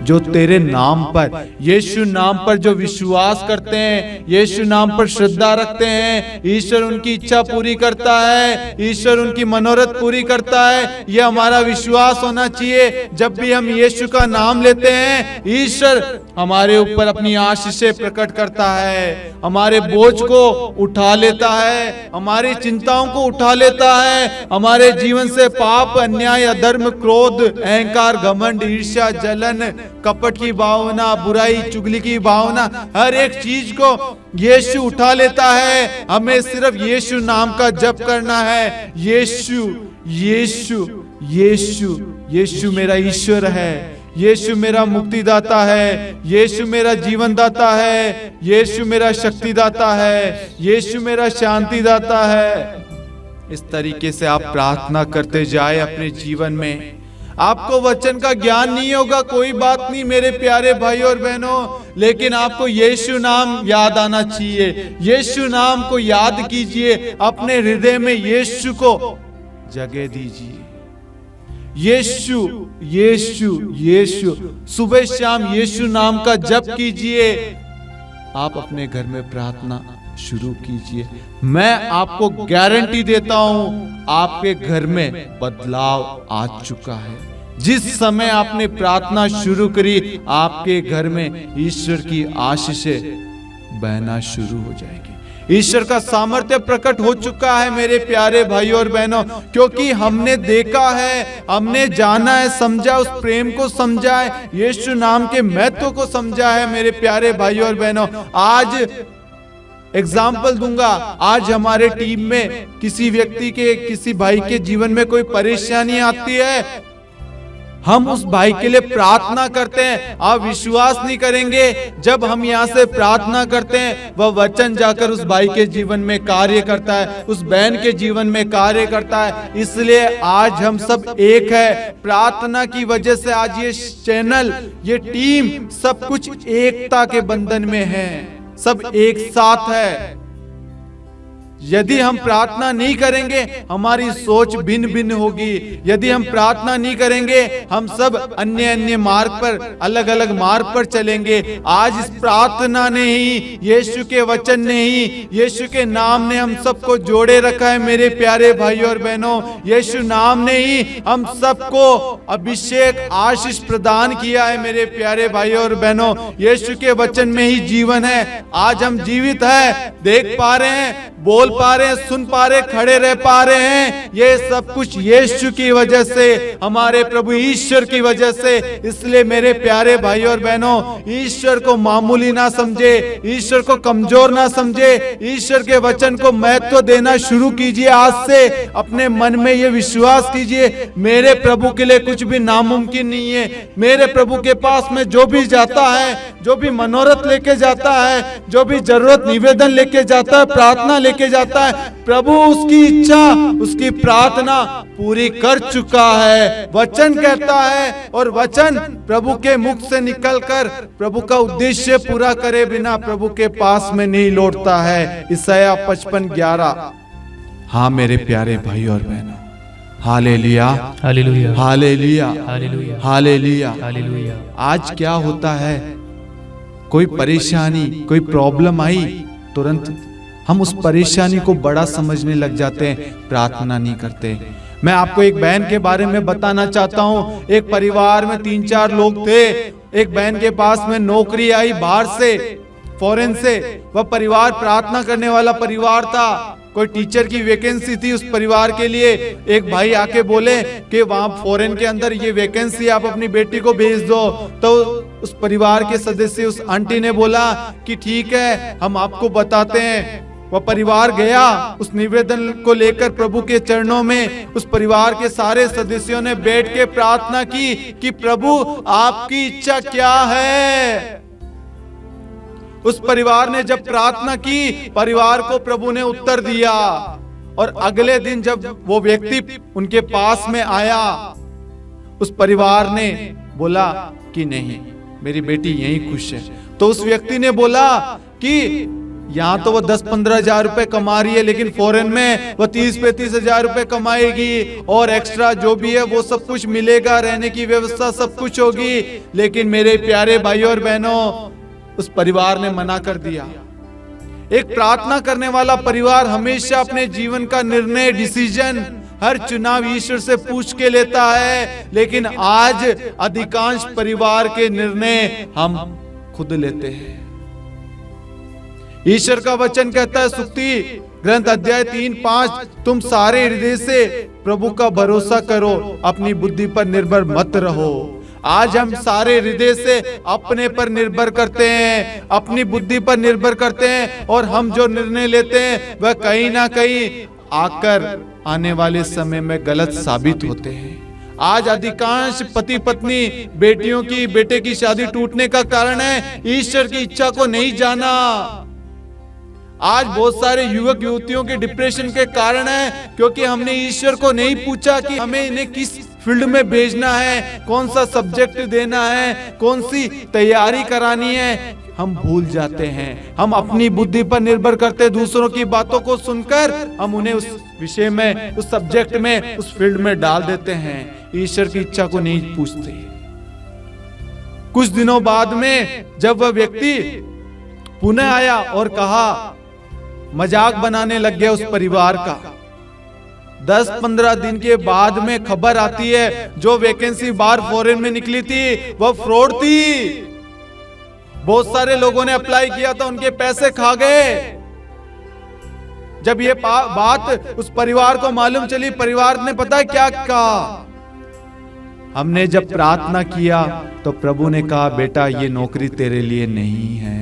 जो तेरे नाम पर, यीशु नाम पर जो विश्वास करते हैं, यीशु नाम पर श्रद्धा रखते हैं, ईश्वर उनकी इच्छा पूरी करता है, ईश्वर उनकी मनोरथ पूरी करता है। यह हमारा विश्वास होना चाहिए। जब भी हम यीशु का नाम लेते हैं, ईश्वर हमारे ऊपर अपनी आशीषें प्रकट करता है, हमारे बोझ को उठा लेता है, हमारी चिंताओं को उठा लेता है, हमारे जीवन से पाप, अन्याय, अधर्म, क्रोध, अहंकार, घमंड, ईर्ष्या, जलन, कपट की भावना, बुराई, चुगली की भावना, हर एक चीज को यीशु उठा लेता है। हमें सिर्फ यीशु नाम का जप करना है। यीशु यीशु यीशु यीशु मेरा ईश्वर है, यीशु मेरा मुक्तिदाता है, यीशु मेरा जीवन दाता है, यीशु मेरा शक्तिदाता है, यीशु मेरा शांतिदाता है। इस तरीके से आप प्रार्थना करते जाए अपने जीवन में। आपको वचन का ज्ञान नहीं होगा, कोई बात नहीं मेरे प्यारे भाई और बहनों, लेकिन आपको यीशु नाम याद आना चाहिए। यीशु नाम को याद कीजिए, अपने हृदय में यीशु को जगह दीजिए। यीशु यीशु यीशु, सुबह शाम यीशु नाम का जप कीजिए। आप अपने घर में प्रार्थना शुरू कीजिए। मैं आपको गारंटी देता हूं, आपके घर में बदलाव आ चुका है। जिस समय आपने प्रार्थना शुरू करी, आपके घर में ईश्वर की आशीषें बहना शुरू हो जाएगी। ईश्वर का सामर्थ्य प्रकट हो चुका है मेरे प्यारे भाइयों और बहनों, क्योंकि हमने देखा है, हमने जाना है, समझा, उस प्रेम को समझा है, यीशु नाम के महत्व को समझा है मेरे प्यारे भाइयों और बहनों। आज एग्जाम्पल दूंगा, आज हमारे टीम में किसी व्यक्ति के, किसी भाई के जीवन में कोई परेशानी आती है, हम उस भाई के लिए प्रार्थना करते हैं। आप विश्वास नहीं करेंगे, जब हम यहाँ से प्रार्थना करते हैं, वह वचन जाकर उस भाई के जीवन में कार्य करता है, उस बहन के जीवन में कार्य करता है। इसलिए आज हम सब एक है। प्रार्थना की वजह से आज ये चैनल, ये टीम, सब कुछ एकता के बंधन में है, सब एक साथ है। यदि हम प्रार्थना नहीं करेंगे, हमारी सोच भिन्न भिन्न होगी। यदि हम प्रार्थना नहीं करेंगे, हम सब अन्य अन्य मार्ग पर, अलग अलग मार्ग पर चलेंगे। आज इस प्रार्थना ने ही, यीशु के वचन ने ही, यीशु के नाम ने हम सबको जोड़े रखा है मेरे प्यारे भाइयों और बहनों। यीशु नाम ने ही हम सबको अभिषेक, आशीष प्रदान किया है मेरे प्यारे भाइयों और बहनों। यीशु के वचन में ही जीवन है। आज हम जीवित है, देख पा रहे हैं, बोल पा रहे हैं, सुन पा रहे, खड़े रह पा रहे हैं। ये सब कुछ यीशु की वजह से, हमारे प्रभु ईश्वर की वजह से। इसलिए मेरे प्यारे भाई और बहनों, ईश्वर को मामूली ना समझे, ईश्वर को कमजोर ना समझे, ईश्वर के वचन को महत्व देना शुरू कीजिए। आज से अपने मन में ये विश्वास कीजिए, मेरे प्रभु के लिए कुछ भी नामुमकिन नहीं है। मेरे प्रभु के पास में जो भी जाता है, जो भी मनोरथ लेके जाता है, जो भी जरूरत निवेदन लेके जाता है, प्रार्थना लेके जाता है, प्रभु उसकी इच्छा, उसकी प्रार्थना पूरी कर चुका है। वचन कहता है, और वचन प्रभु के मुख से निकलकर प्रभु का उद्देश्य पूरा करे बिना प्रभु के पास में नहीं लौटता है। यशायाह 55:11। हाँ मेरे प्यारे भाई और बहनों, hallelujah hallelujah hallelujah hallelujah hallelujah. Hallelujah. आज क्या होता है, कोई परेशानी, कोई प्रॉब्लम आई, तुरंत हम उस परेशानी को बड़ा समझने लग जाते हैं, प्रार्थना नहीं करते। मैं आपको एक बहन के बारे में बताना चाहता हूँ। एक परिवार में 3-4 लोग थे। एक बहन के पास में नौकरी आई बाहर से, फॉरेन से। वह परिवार प्रार्थना करने वाला परिवार था। कोई टीचर की वैकेंसी थी उस परिवार के लिए। एक भाई आके बोले कि वहां फॉरेन के अंदर ये वैकेंसी, आप अपनी बेटी को भेज दो। तो उस परिवार के सदस्य, उस आंटी ने बोला कि ठीक है, हम आपको बताते हैं। वह परिवार गया, उस निवेदन को लेकर प्रभु के चरणों में उस परिवार के सारे सदस्यों ने बैठ के प्रार्थना की कि प्रभु आपकी इच्छा क्या है। उस परिवार ने जब प्रार्थना की, परिवार को प्रभु ने उत्तर दिया। और अगले दिन जब वो व्यक्ति उनके पास में आया, उस परिवार ने बोला कि नहीं, मेरी बेटी यहीं खुश है। तो उस व्यक्ति ने बोला कि यहाँ तो वो 10-15 हजार रुपए कमा रही है, लेकिन फॉरेन में वो 30-35 हजार रुपए कमाएगी और एक्स्ट्रा जो भी है वो सब कुछ मिलेगा, रहने की व्यवस्था सब कुछ होगी। लेकिन मेरे प्यारे भाइयों और बहनों, उस परिवार ने मना कर दिया। एक प्रार्थना करने वाला परिवार हमेशा अपने जीवन का निर्णय, डिसीजन, हर चुनाव ईश्वर से पूछ के लेता है, लेकिन आज अधिकांश परिवार के निर्णय हम खुद लेते हैं। ईश्वर का वचन कहता है, सुक्ति ग्रंथ अध्याय 3-5, तुम सारे हृदय से प्रभु का भरोसा करो, अपनी बुद्धि पर निर्भर मत रहो। आज हम सारे हृदय से अपने पर निर्भर करते हैं, अपनी बुद्धि पर निर्भर करते हैं, और हम जो निर्णय लेते हैं वह कहीं ना कहीं आकर आने वाले समय में गलत साबित होते हैं। आज अधिकांश पति पत्नी बेटे की शादी टूटने का कारण है ईश्वर की इच्छा को नहीं जाना। आज बहुत सारे युवक युवतियों के डिप्रेशन के कारण है क्योंकि हमने ईश्वर को नहीं पूछा कि हमें इन्हें किस फील्ड में भेजना है, कौन सा सब्जेक्ट देना है, कौन सी तैयारी करानी है। हम भूल जाते हैं, हम अपनी बुद्धि पर निर्भर करते, दूसरों की बातों को सुनकर हम उन्हें उस विषय में, उस सब्जेक्ट में, उस फील्ड में डाल देते हैं, ईश्वर की इच्छा को नहीं पूछते। कुछ दिनों बाद में जब वह व्यक्ति पुनः आया और कहा, मजाक बनाने लग गया उस परिवार का। 10-15 दिन के बाद में खबर आती है जो वैकेंसी बाहर फॉरेन में निकली थी वह फ्रॉड थी। बहुत सारे लोगों ने अप्लाई किया था, उनके पैसे खा गए। जब ये बात उस परिवार को मालूम चली, परिवार ने पता है क्या कहा? हमने जब प्रार्थना किया तो प्रभु ने कहा, बेटा ये नौकरी तेरे लिए नहीं है।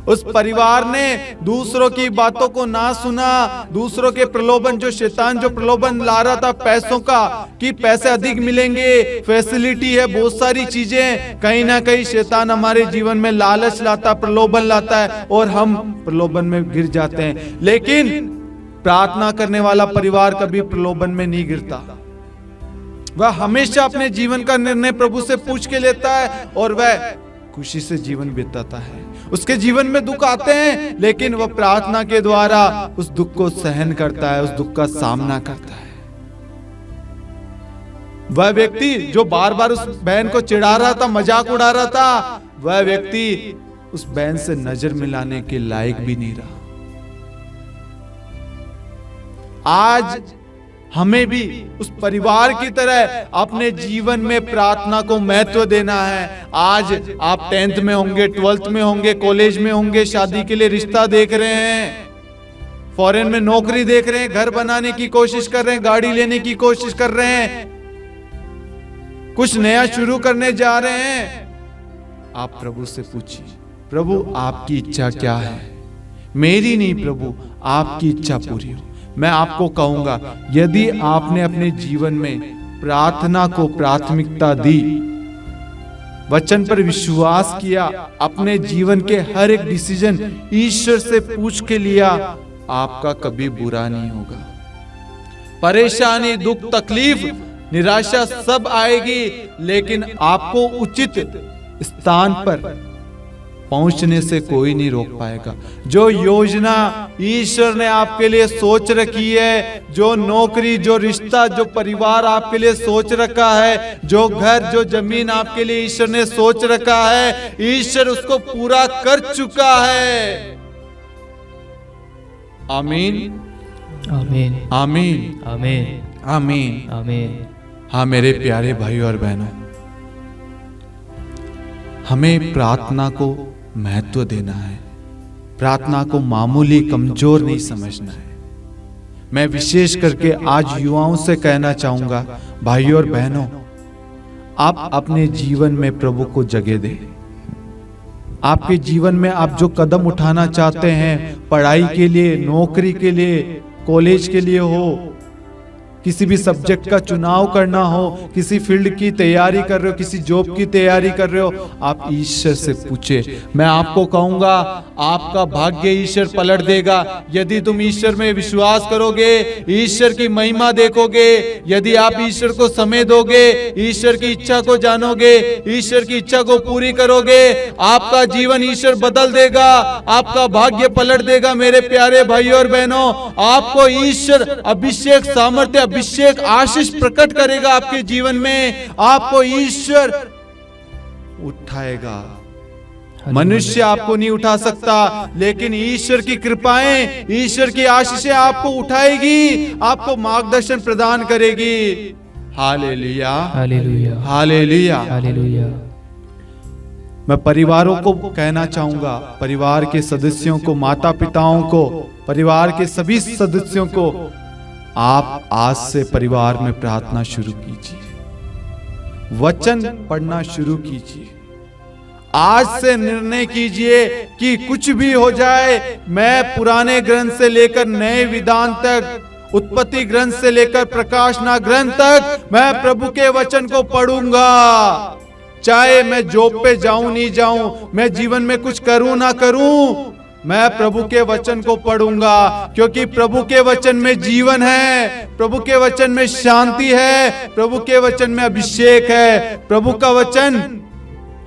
उस परिवार ने दूसरों की बातों को ना सुना, दूसरों के प्रलोभन, जो शैतान जो प्रलोभन ला रहा था पैसों का, कि पैसे अधिक मिलेंगे, फैसिलिटी है, बहुत सारी चीजें, कहीं ना कहीं शैतान हमारे जीवन में लालच लाता, प्रलोभन लाता है और हम प्रलोभन में गिर जाते हैं। लेकिन प्रार्थना करने वाला परिवार कभी प्रलोभन में नहीं गिरता। वह हमेशा अपने जीवन का निर्णय प्रभु से पूछ के लेता है और वह खुशी से जीवन बिताता है। उसके जीवन में दुख आते हैं लेकिन वह प्रार्थना के द्वारा उस दुख को सहन करता है, उस दुख का सामना करता है। वह व्यक्ति जो बार बार उस बहन को चिढ़ा रहा था, मजाक उड़ा रहा था, वह व्यक्ति उस बहन से नजर मिलाने के लायक भी नहीं रहा। आज हमें भी उस परिवार की तरह अपने जीवन में प्रार्थना को महत्व देना है। आज आप 10th में होंगे, 12th में होंगे, कॉलेज में होंगे, शादी के लिए रिश्ता देख रहे हैं, फॉरेन में नौकरी देख रहे हैं, घर बनाने की कोशिश कर रहे हैं, गाड़ी लेने की कोशिश कर रहे हैं, कुछ नया शुरू करने जा रहे हैं। आप प्रभु से पूछिए, प्रभु आपकी इच्छा क्या है? मेरी नहीं प्रभु, आपकी इच्छा पूरी हो। मैं आपको कहूंगा, यदि आपने अपने जीवन में प्रार्थना को प्राथमिकता दी, वचन पर विश्वास किया, अपने जीवन के हर एक डिसीजन ईश्वर से पूछ के लिया, आपका कभी बुरा नहीं होगा। परेशानी, दुख, तकलीफ, निराशा सब आएगी, लेकिन आपको उचित स्थान पर पहुंचने से कोई नहीं रोक पाएगा। जो योजना ईश्वर ने आपके लिए सोच रखी है, जो नौकरी, जो रिश्ता, जो परिवार आपके लिए सोच रखा है, जो घर, जो जमीन आपके लिए ईश्वर ने सोच रखा है, ईश्वर उसको पूरा कर चुका है। आमीन, आमीन, आमीन, आमीन, आमीन, आमीन। हाँ मेरे प्यारे भाई और बहनों, हमें प्रार्थना को महत्व देना है, प्रार्थना को मामूली कमजोर नहीं समझना है। मैं विशेष करके आज युवाओं से कहना चाहूंगा, भाइयों और बहनों, आप अपने जीवन में प्रभु को जगह दें। आपके जीवन में आप जो कदम उठाना चाहते हैं, पढ़ाई के लिए, नौकरी के लिए, कॉलेज के लिए हो, किसी भी सब्जेक्ट का चुनाव करना हो, किसी फील्ड की तैयारी कर रहे हो, किसी जॉब की तैयारी कर रहे हो, आप ईश्वर से पूछे। मैं आपको कहूंगा आपका भाग्य ईश्वर पलट देगा यदि तुम ईश्वर में विश्वास करोगे, ईश्वर की महिमा देखोगे, यदि आप ईश्वर को समय दोगे, ईश्वर की इच्छा को जानोगे, ईश्वर की इच्छा को पूरी करोगे, आपका जीवन ईश्वर बदल देगा, आपका भाग्य पलट देगा। मेरे प्यारे भाइयों और बहनों, आपको ईश्वर अभिषेक सामर्थ्य, अभिषेक आशीष प्रकट करेगा आपके जीवन में, आपको ईश्वर उठाएगा। मनुष्य आपको नहीं उठा सकता, लेकिन ईश्वर की कृपाएं, ईश्वर की आशीषें आपको उठाएगी, आपको मार्गदर्शन प्रदान करेगी। Hallelujah, hallelujah, hallelujah. हालेलुया। मैं परिवारों को कहना चाहूंगा, परिवार के सदस्यों को, माता पिताओं को, परिवार के सभी सदस्यों को, आप आज से परिवार में प्रार्थना शुरू कीजिए, वचन पढ़ना शुरू कीजिए। आज से निर्णय कीजिए कि कुछ भी हो जाए, मैं पुराने ग्रंथ से लेकर नए विधान तक, उत्पत्ति ग्रंथ से लेकर प्रकाशना ग्रंथ तक, मैं प्रभु के वचन को पढ़ूंगा। चाहे मैं जॉब पे जाऊं नहीं जाऊं, मैं जीवन में कुछ करूं ना करूं, मैं प्रभु के वचन को पढ़ूंगा, क्योंकि प्रभु के वचन में जीवन है, प्रभु के वचन में शांति है, प्रभु के वचन में अभिषेक है। प्रभु का वचन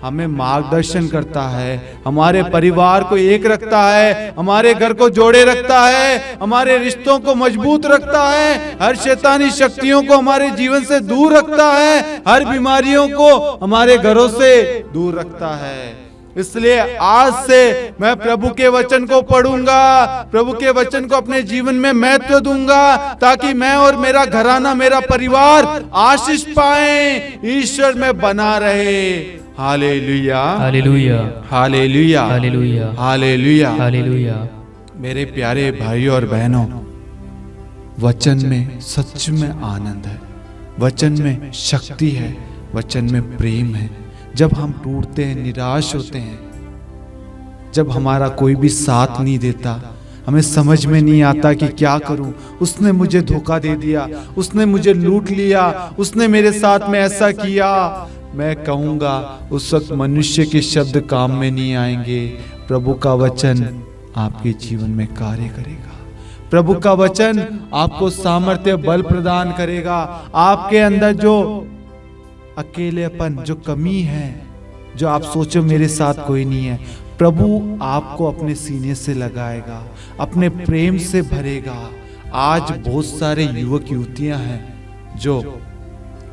हमें मार्गदर्शन करता है, हमारे परिवार को एक रखता है, हमारे घर को जोड़े रखता है, हमारे रिश्तों को मजबूत रखता है, हर शैतानी शक्तियों को हमारे जीवन से दूर रखता है, हर बीमारियों को हमारे घरों से दूर रखता है। इसलिए आज से मैं प्रभु के वचन को पढ़ूंगा, प्रभु के वचन को अपने जीवन में महत्व दूंगा, ताकि मैं और मेरा घराना, मेरा परिवार आशीष पाए, ईश्वर में बना रहे। Hallelujah, hallelujah, hallelujah, hallelujah, hallelujah, hallelujah. मेरे प्यारे भाइयों और बहनों, वचन में सच में आनंद है, वचन में शक्ति है, वचन में प्रेम है। जब हम टूटते हैं, निराश होते हैं, जब हमारा कोई भी साथ नहीं देता, हमें समझ में नहीं आता कि क्या करूं, उसने मुझे धोखा दे दिया, उसने मुझे लूट लिया, उसने मेरे साथ में ऐसा किया, मैं कहूंगा उस वक्त मनुष्य के शब्द काम में नहीं आएंगे। प्रभु का वचन आपके जीवन में कार्य करेगा, प्रभु का वचन आपको सामर्थ्य, बल प्रदान करेगा। आपके अंदर जो अकेलेपन, जो कमी है, जो आप सोचो मेरे साथ कोई नहीं है, प्रभु आपको अपने सीने से लगाएगा, अपने प्रेम से भरेगा। आज बहुत सारे युवक युवतियां हैं जो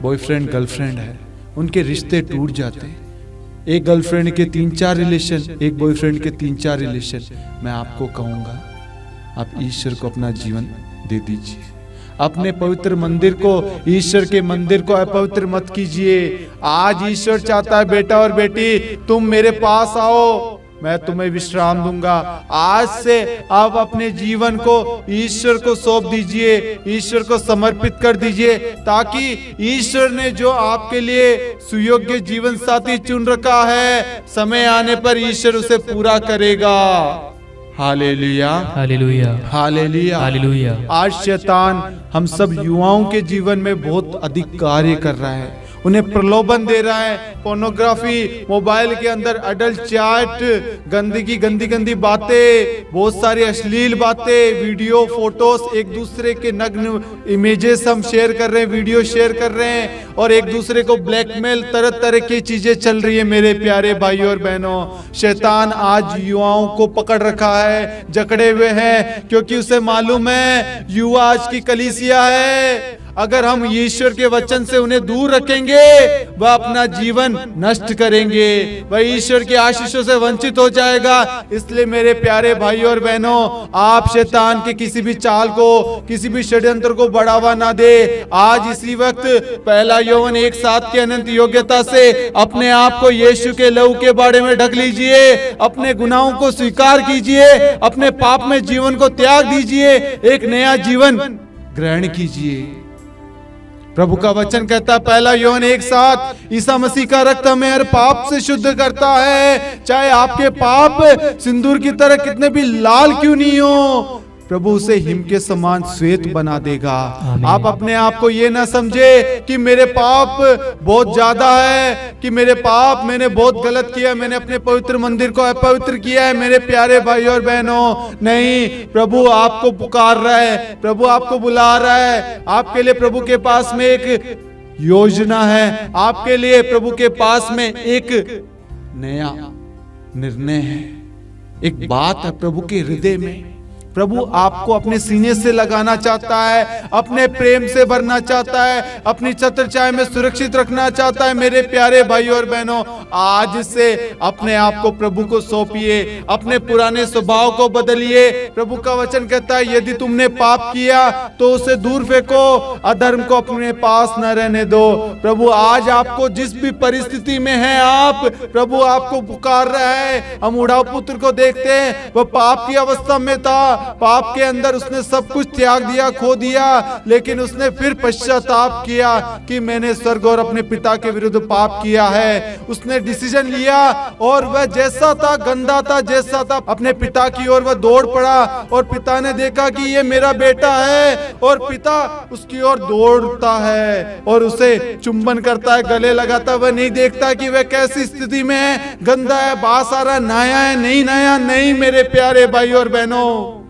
बॉयफ्रेंड गर्लफ्रेंड है, उनके रिश्ते टूट जाते हैं। एक गर्लफ्रेंड के 3-4 रिलेशन, एक बॉयफ्रेंड के 3-4 रिलेशन। मैं आपको कहूंगा आप ईश्वर को अपना जीवन दे दीजिए, अपने पवित्र मंदिर को, ईश्वर के मंदिर को अपवित्र मत कीजिए। आज ईश्वर चाहता है बेटा और बेटी तुम मेरे पास आओ, मैं तुम्हें विश्राम दूंगा। आज से आप अपने जीवन को ईश्वर को सौंप दीजिए, ईश्वर को समर्पित कर दीजिए, ताकि ईश्वर ने जो आपके लिए सुयोग्य जीवन साथी चुन रखा है, समय आने पर ईश्वर उसे पूरा करेगा। Hallelujah, hallelujah, hallelujah, hallelujah. आज शैतान हम सब युवाओं के जीवन में बहुत अधिक कार्य कर रहा है, उन्हें प्रलोभन दे रहा है। पोर्नोग्राफी, मोबाइल के अंदर अडल्ट चैट, गंदगी, गंदी गंदी बातें, बहुत सारी अश्लील बातें, वीडियो, फोटोस, एक दूसरे के नग्न इमेजेस हम शेयर कर रहे हैं, वीडियो शेयर कर रहे हैं, और एक दूसरे को ब्लैकमेल, तरह तरह की चीजें चल रही है। मेरे प्यारे भाइयों और बहनों, शैतान आज युवाओं को पकड़ रखा है, जकड़े हुए हैं, क्योंकि उसे मालूम है युवा आज की कलीसिया है। अगर हम ईश्वर के वचन से उन्हें दूर रखेंगे, वह अपना जीवन नष्ट करेंगे, वह ईश्वर की आशीषों से वंचित हो जाएगा। इसलिए मेरे प्यारे भाइयों और बहनों, आप शैतान के किसी भी चाल को, किसी भी षड्यंत्र को बढ़ावा ना दे। आज इसी वक्त 1 यौवन 1:7 की अनंत योग्यता से अपने आप को यीशु के लहू के बाड़े में ढक लीजिए, अपने गुनाहों को स्वीकार कीजिए, अपने पाप में जीवन को त्याग दीजिए, एक नया जीवन ग्रहण कीजिए। प्रभु का वचन कहता है 1 यौवन 1:7, ईसा मसीह का रक्त हमें हर पाप से शुद्ध करता है, चाहे आपके पाप सिंदूर की तरह कितने भी लाल क्यों नहीं हो, प्रभु उसे हिम के समान श्वेत बना देगा। आमीन। आप अपने आप को ये ना समझे कि मेरे पाप बहुत ज्यादा है, कि मेरे पाप, मैंने बहुत गलत किया, मैंने अपने पवित्र मंदिर को अपवित्र किया है। मेरे प्यारे भाई और बहनों, नहीं, प्रभु आपको पुकार रहा है, प्रभु आपको बुला रहा है। आपके लिए प्रभु के पास में एक योजना है, आपके लिए प्रभु के पास में एक नया निर्णय है, एक बात है प्रभु के हृदय में। प्रभु आपको अपने सीने से लगाना चाहता है, अपने प्रेम से भरना चाहता है, अपनी छत्र छाया में सुरक्षित रखना चाहता है। मेरे प्यारे भाई और बहनों, आज से अपने आप को प्रभु को सौंपिए, अपने पुराने स्वभाव को बदलिए। प्रभु का वचन कहता है, यदि तुमने पाप किया तो उसे दूर फेंको, अधर्म को अपने पास न रहने दो। प्रभु आज आपको जिस भी परिस्थिति में है, आप, प्रभु आपको पुकार रहा है। हम उड़ाऊ पुत्र को देखते हैं, वह पाप की अवस्था में था, पाप के अंदर उसने सब कुछ त्याग दिया, खो दिया, लेकिन उसने फिर पश्चाताप किया कि मैंने स्वर्ग और अपने पिता के विरुद्ध पाप किया है। उसने डिसीजन लिया और वह जैसा था, गंदा था, जैसा था, अपने पिता की ओर वह दौड़ पड़ा और पिता ने देखा कि ये मेरा बेटा है और पिता उसकी ओर दौड़ता है और उसे चुंबन करता है, गले लगाता है। वह नहीं देखता कि वह कैसी स्थिति में है, गंदा है, बास आ रहा, नया है, नहीं नया नहीं। मेरे प्यारे भाई और बहनों,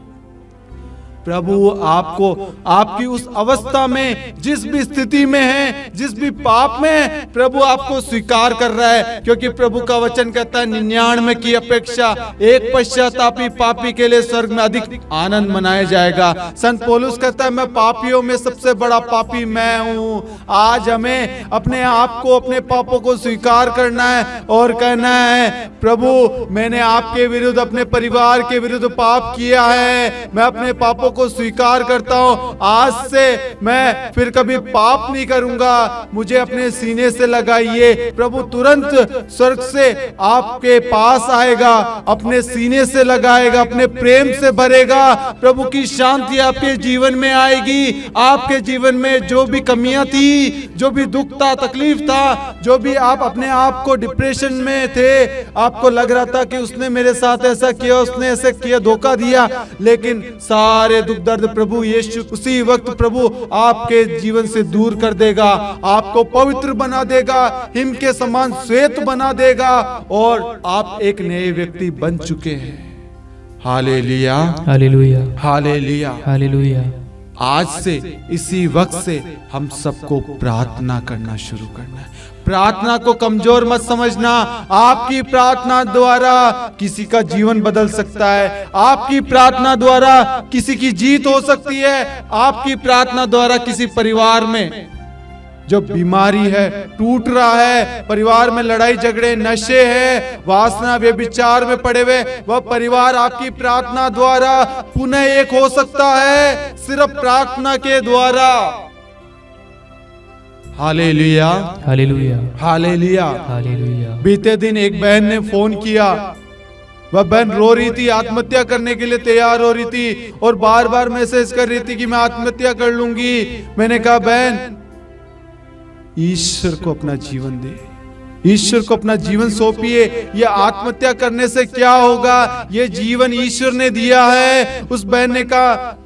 प्रभु आपको आपकी उस अवस्था में, जिस भी स्थिति में है, जिस भी पाप में है, प्रभु आपको स्वीकार कर रहा है, क्योंकि प्रभु का वचन कहता है 99 की अपेक्षा एक पश्चातापी पापी के लिए स्वर्ग में अधिक आनंद मनाया जाएगा। संत पौलुस कहता है, मैं पापियों में सबसे बड़ा पापी मैं हूं। आज हमें अपने आप को, अपने पापों को स्वीकार करना है और कहना है, प्रभु मैंने आपके विरुद्ध, अपने परिवार के विरुद्ध पाप किया है, मैं अपने पापों को स्वीकार करता हूं। आज से मैं फिर कभी पाप नहीं करूंगा। मुझे अपने सीने से लगाइए। प्रभु तुरंत स्वर्ग से आपके पास आएगा, अपने सीने से लगाएगा, अपने प्रेम से भरेगा। प्रभु की शांति आपके जीवन में आएगी। आपके जीवन में जो भी कमियां थी, जो भी दुख था, तकलीफ था, जो भी आप अपने आप को डिप्रेशन में थे, आपको लग रहा था कि उसने मेरे साथ ऐसा किया, उसने ऐसे किया, धोखा दिया, लेकिन सारे दुख दर्द प्रभु यीशु उसी वक्त प्रभु आपके जीवन से दूर कर देगा, आपको पवित्र बना देगा, हिम के समान श्वेत बना देगा और आप एक नए व्यक्ति बन चुके हैं। Hallelujah, hallelujah, hallelujah, hallelujah. आज से, इसी वक्त से हम सबको प्रार्थना करना शुरू करना है। प्रार्थना को कमजोर मत समझना। आपकी प्रार्थना द्वारा किसी का जीवन बदल सकता है, आपकी प्रार्थना द्वारा किसी की जीत हो सकती है, आपकी प्रार्थना द्वारा किसी परिवार में जो बीमारी है, टूट रहा है, परिवार में लड़ाई झगड़े, नशे हैं, वासना, व्यभिचार में पड़े हुए, वह परिवार आपकी प्रार्थना द्वारा पुनः एक हो सकता है, सिर्फ प्रार्थना के द्वारा। Hallelujah, hallelujah, hallelujah, hallelujah. बीते दिन एक बहन ने फोन किया। वह बहन रो रही थी, आत्महत्या करने के लिए तैयार हो रही थी और बार बार मैसेज कर रही थी कि मैं आत्महत्या कर लूंगी। मैंने कहा, बहन ईश्वर को अपना जीवन दे, ईश्वर को अपना जीवन सौंपिए। यह आत्महत्या करने से क्या होगा, यह जीवन ईश्वर ने दिया है। उस बहन ने कहा,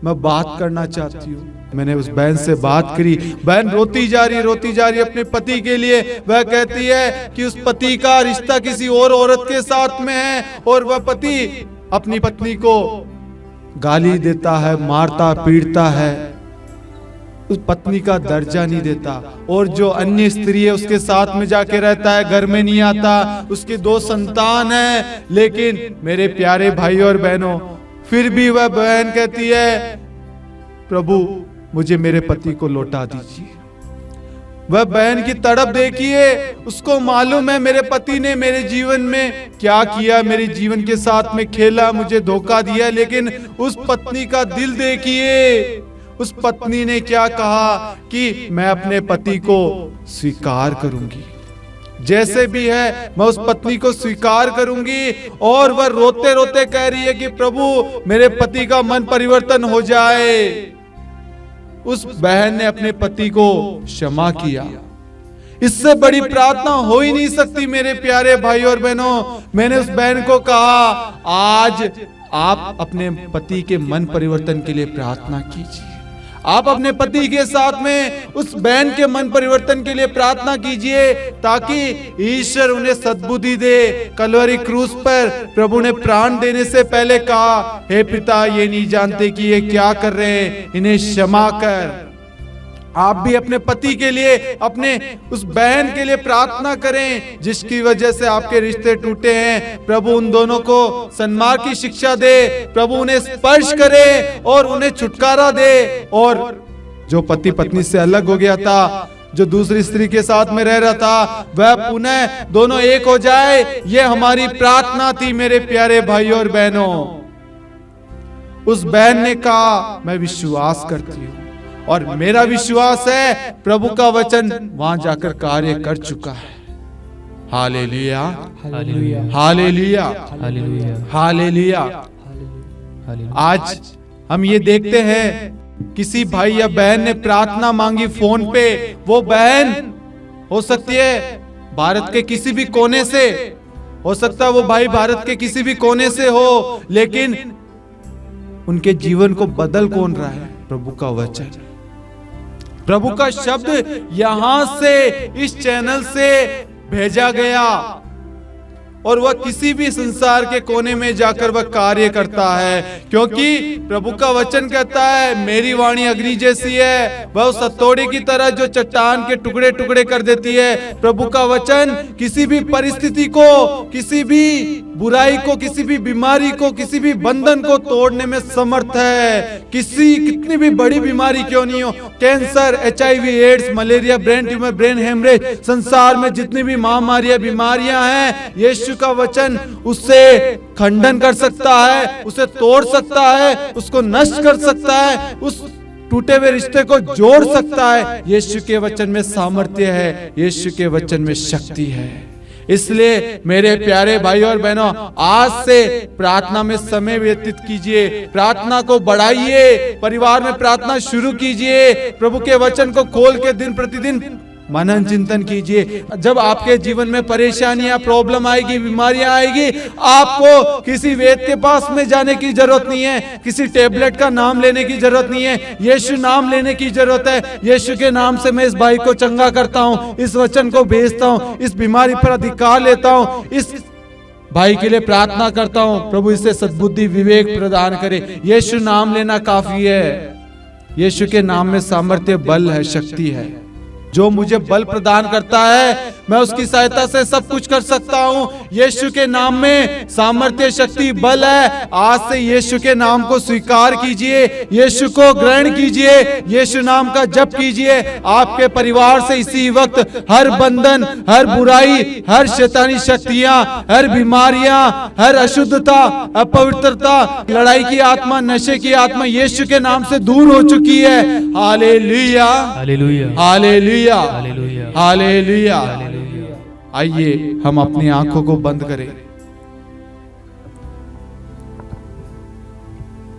मैं बात करना चाहती हूँ। मैंने उस बहन से बात करी। बहन रोती जा रही अपने पति के लिए। वह कहती है कि उस पति का रिश्ता किसी और औरत के साथ में है और वह पति अपनी पत्नी को गाली देता है, मारता पीटता है, उस पत्नी का दर्जा नहीं देता और जो अन्य स्त्री है उसके साथ में जाके रहता है, घर में नहीं आता। उसके 2 संतान हैं, लेकिन मेरे प्यारे भाई और बहनों, फिर भी वह बहन कहती है, प्रभु मुझे मेरे पति को लौटा दीजिए। वह बहन की तड़प देखिए, उसको मालूम है मेरे पति ने मेरे जीवन में क्या किया, मेरे जीवन के साथ में खेला, मुझे धोखा दिया, लेकिन उस पत्नी का दिल देखिए। उस पत्नी ने क्या कहा कि मैं अपने पति को स्वीकार करूंगी, जैसे भी है मैं उस पत्नी को स्वीकार करूंगी। और वह रोते रोते कह रही है कि प्रभु मेरे पति का मन परिवर्तन हो जाए। उस बहन ने अपने पति को क्षमा किया। इससे बड़ी प्रार्थना हो ही नहीं सकती मेरे प्यारे भाई और बहनों। मैंने उस बहन को कहा, आज आप अपने पति के मन परिवर्तन के लिए प्रार्थना कीजिए। आप अपने पति के साथ में उस बहन के मन परिवर्तन के लिए प्रार्थना कीजिए, ताकि ईश्वर उन्हें सद्बुद्धि दे। कलवरी क्रूस पर प्रभु ने प्राण देने से पहले कहा, हे पिता, ये नहीं जानते कि ये क्या कर रहे हैं, इन्हें क्षमा कर। आप भी अपने पति के लिए, अपने उस बहन के लिए प्रार्थना करें जिसकी वजह से आपके रिश्ते टूटे हैं। प्रभु उन दोनों को सन्मार्ग की शिक्षा दे, प्रभु उन्हें स्पर्श करे और उन्हें छुटकारा दे। और जो पति पत्नी से अलग हो गया था, जो दूसरी स्त्री के साथ में रह रहा था, वह पुनः दोनों एक हो जाए, ये हमारी प्रार्थना थी मेरे प्यारे भाइयों और बहनों। उस बहन ने कहा, मैं विश्वास करती हूँ और मेरा विश्वास है प्रभु का वचन वहां जाकर कार्य कर चुका है। Hallelujah, hallelujah, hallelujah, hallelujah, hallelujah. Hallelujah. आज हम ये देखते हैं, किसी भाई या बहन ने प्रार्थना मांगी फोन पे। वो बहन हो सकती है भारत के किसी भी कोने से, हो सकता है वो भाई भारत के किसी भी कोने से हो, लेकिन उनके जीवन को बदल कौन रहा है? प्रभु का वचन, प्रभु का शब्द यहां से, इस चैनल से भेजा गया और वह किसी भी संसार के कोने में जाकर वह कार्य करता है, क्योंकि प्रभु का वचन कहता है, मेरी वाणी अग्नि जैसी है, वह उस हथौड़े की तरह जो चट्टान के टुकड़े टुकड़े कर देती है। प्रभु का वचन किसी भी परिस्थिति को, किसी भी बुराई को, किसी भी बीमारी को, किसी भी बंधन को तोड़ने में समर्थ है। कितनी भी बड़ी बीमारी क्यों नहीं हो, cancer, HIV, AIDS, malaria, brain tumour, brain haemorrhage, संसार में जितनी भी महामारियां, बीमारियां हैं, यीशु का वचन उससे खंडन कर सकता है, उसे तोड़ सकता है, उसको नष्ट कर सकता है, उस टूटे हुए रिश्ते को जोड़ सकता है। यीशु के वचन में सामर्थ्य है, यीशु के वचन में शक्ति है। इसलिए मेरे प्यारे भाइयों और बहनों, आज से प्रार्थना में समय व्यतीत कीजिए, प्रार्थना को बढ़ाइए, परिवार में प्रार्थना शुरू कीजिए, प्रभु के वचन को खोल के दिन प्रतिदिन मनन चिंतन कीजिए। जब आपके जीवन में परेशानियां, प्रॉब्लम आएगी, बीमारियां आएगी, आपको किसी वेद के पास में जाने की जरूरत नहीं है, किसी टेबलेट का नाम लेने की जरूरत नहीं है, यीशु नाम लेने की जरूरत है। यीशु के नाम से मैं इस भाई को चंगा करता हूँ, इस वचन को भेजता हूँ, इस बीमारी पर अधिकार लेता हूँ, इस भाई के लिए प्रार्थना करता हूँ, प्रभु इसे सद्बुद्धि, विवेक प्रदान करे। यीशु नाम लेना काफी है। यीशु के नाम में सामर्थ्य, बल है, शक्ति है। जो मुझे बल प्रदान करता है, मैं उसकी सहायता से सब कुछ कर सकता हूँ। यीशु के नाम में सामर्थ्य, शक्ति, बल है। आज से यीशु के नाम को स्वीकार कीजिए, यीशु को ग्रहण कीजिए, यीशु नाम का जप कीजिए। आपके परिवार से इसी वक्त हर बंधन, हर बुराई, हर शैतानी शक्तियां, हर बीमारियां, हर अशुद्धता, अपवित्रता, लड़ाई की आत्मा, नशे की आत्मा यीशु के नाम से दूर हो चुकी है। Hallelujah, hallelujah, hallelujah, hallelujah, hallelujah. Hallelujah. आइए हम अपनी आंखों को बंद करें,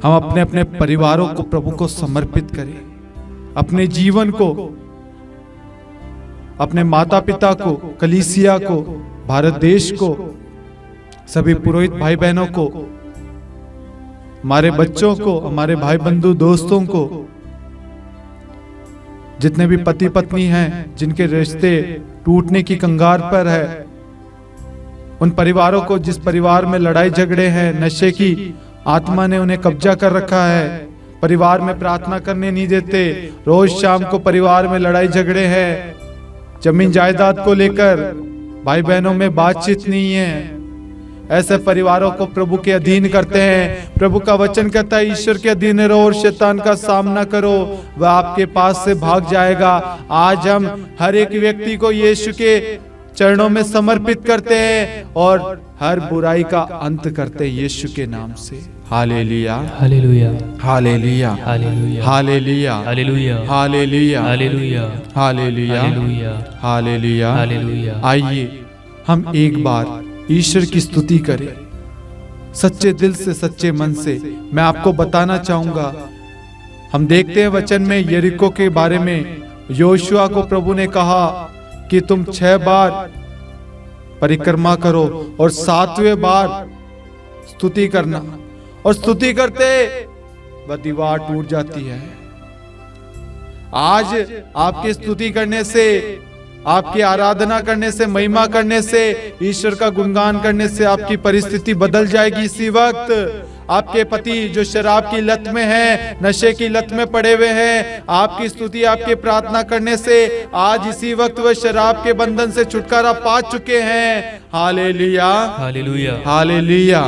हम अपने अपने परिवारों को प्रभु को समर्पित करें, अपने जीवन को, अपने माता पिता को, कलीसिया को, भारत देश को, सभी पुरोहित भाई बहनों को, हमारे बच्चों को, हमारे भाई बंधु दोस्तों को, जितने भी पति पत्नी हैं जिनके रिश्ते टूटने की कंगार पर है, उन परिवारों को जिस परिवार में लड़ाई झगड़े हैं, नशे की आत्मा ने उन्हें कब्जा कर रखा है, परिवार में प्रार्थना करने नहीं देते, रोज शाम को परिवार में लड़ाई झगड़े हैं, जमीन जायदाद को लेकर भाई बहनों में बातचीत नहीं है, ऐसे परिवारों को प्रभु के अधीन करते हैं। प्रभु का वचन कहता है, ईश्वर के अधीन रहो और शैतान का सामना करो, वह आपके पास से भाग जाएगा। आज हम हर एक व्यक्ति को यीशु के चरणों में समर्पित करते हैं और हर बुराई का अंत करते हैं यीशु के नाम से। Hallelujah, hallelujah, hallelujah, hallelujah, hallelujah, hallelujah, hallelujah, hallelujah, hallelujah, hallelujah, hallelujah. Hallelujah. आइए हम एक बार ईश्वर की स्तुति करें, सच्चे दिल से, सच्चे मन से। मैं आपको बताना चाहूंगा, हम देखते हैं वचन में यरीको के बारे में, योशुआ को प्रभु ने कहा कि तुम 6 बार परिक्रमा करो और 7वें बार स्तुति करना। और स्तुति करते वह दीवार टूट जाती है। आज आपकी स्तुति करने से, आपकी आराधना करने से, महिमा करने से, ईश्वर का गुणगान करने से आपकी परिस्थिति बदल जाएगी। इसी वक्त आपके पति जो शराब की लत में है, नशे की लत में पड़े हुए हैं, आपकी स्तुति, आपके प्रार्थना करने से आज इसी वक्त वह शराब के बंधन से छुटकारा पा चुके हैं। Hallelujah, hallelujah, hallelujah,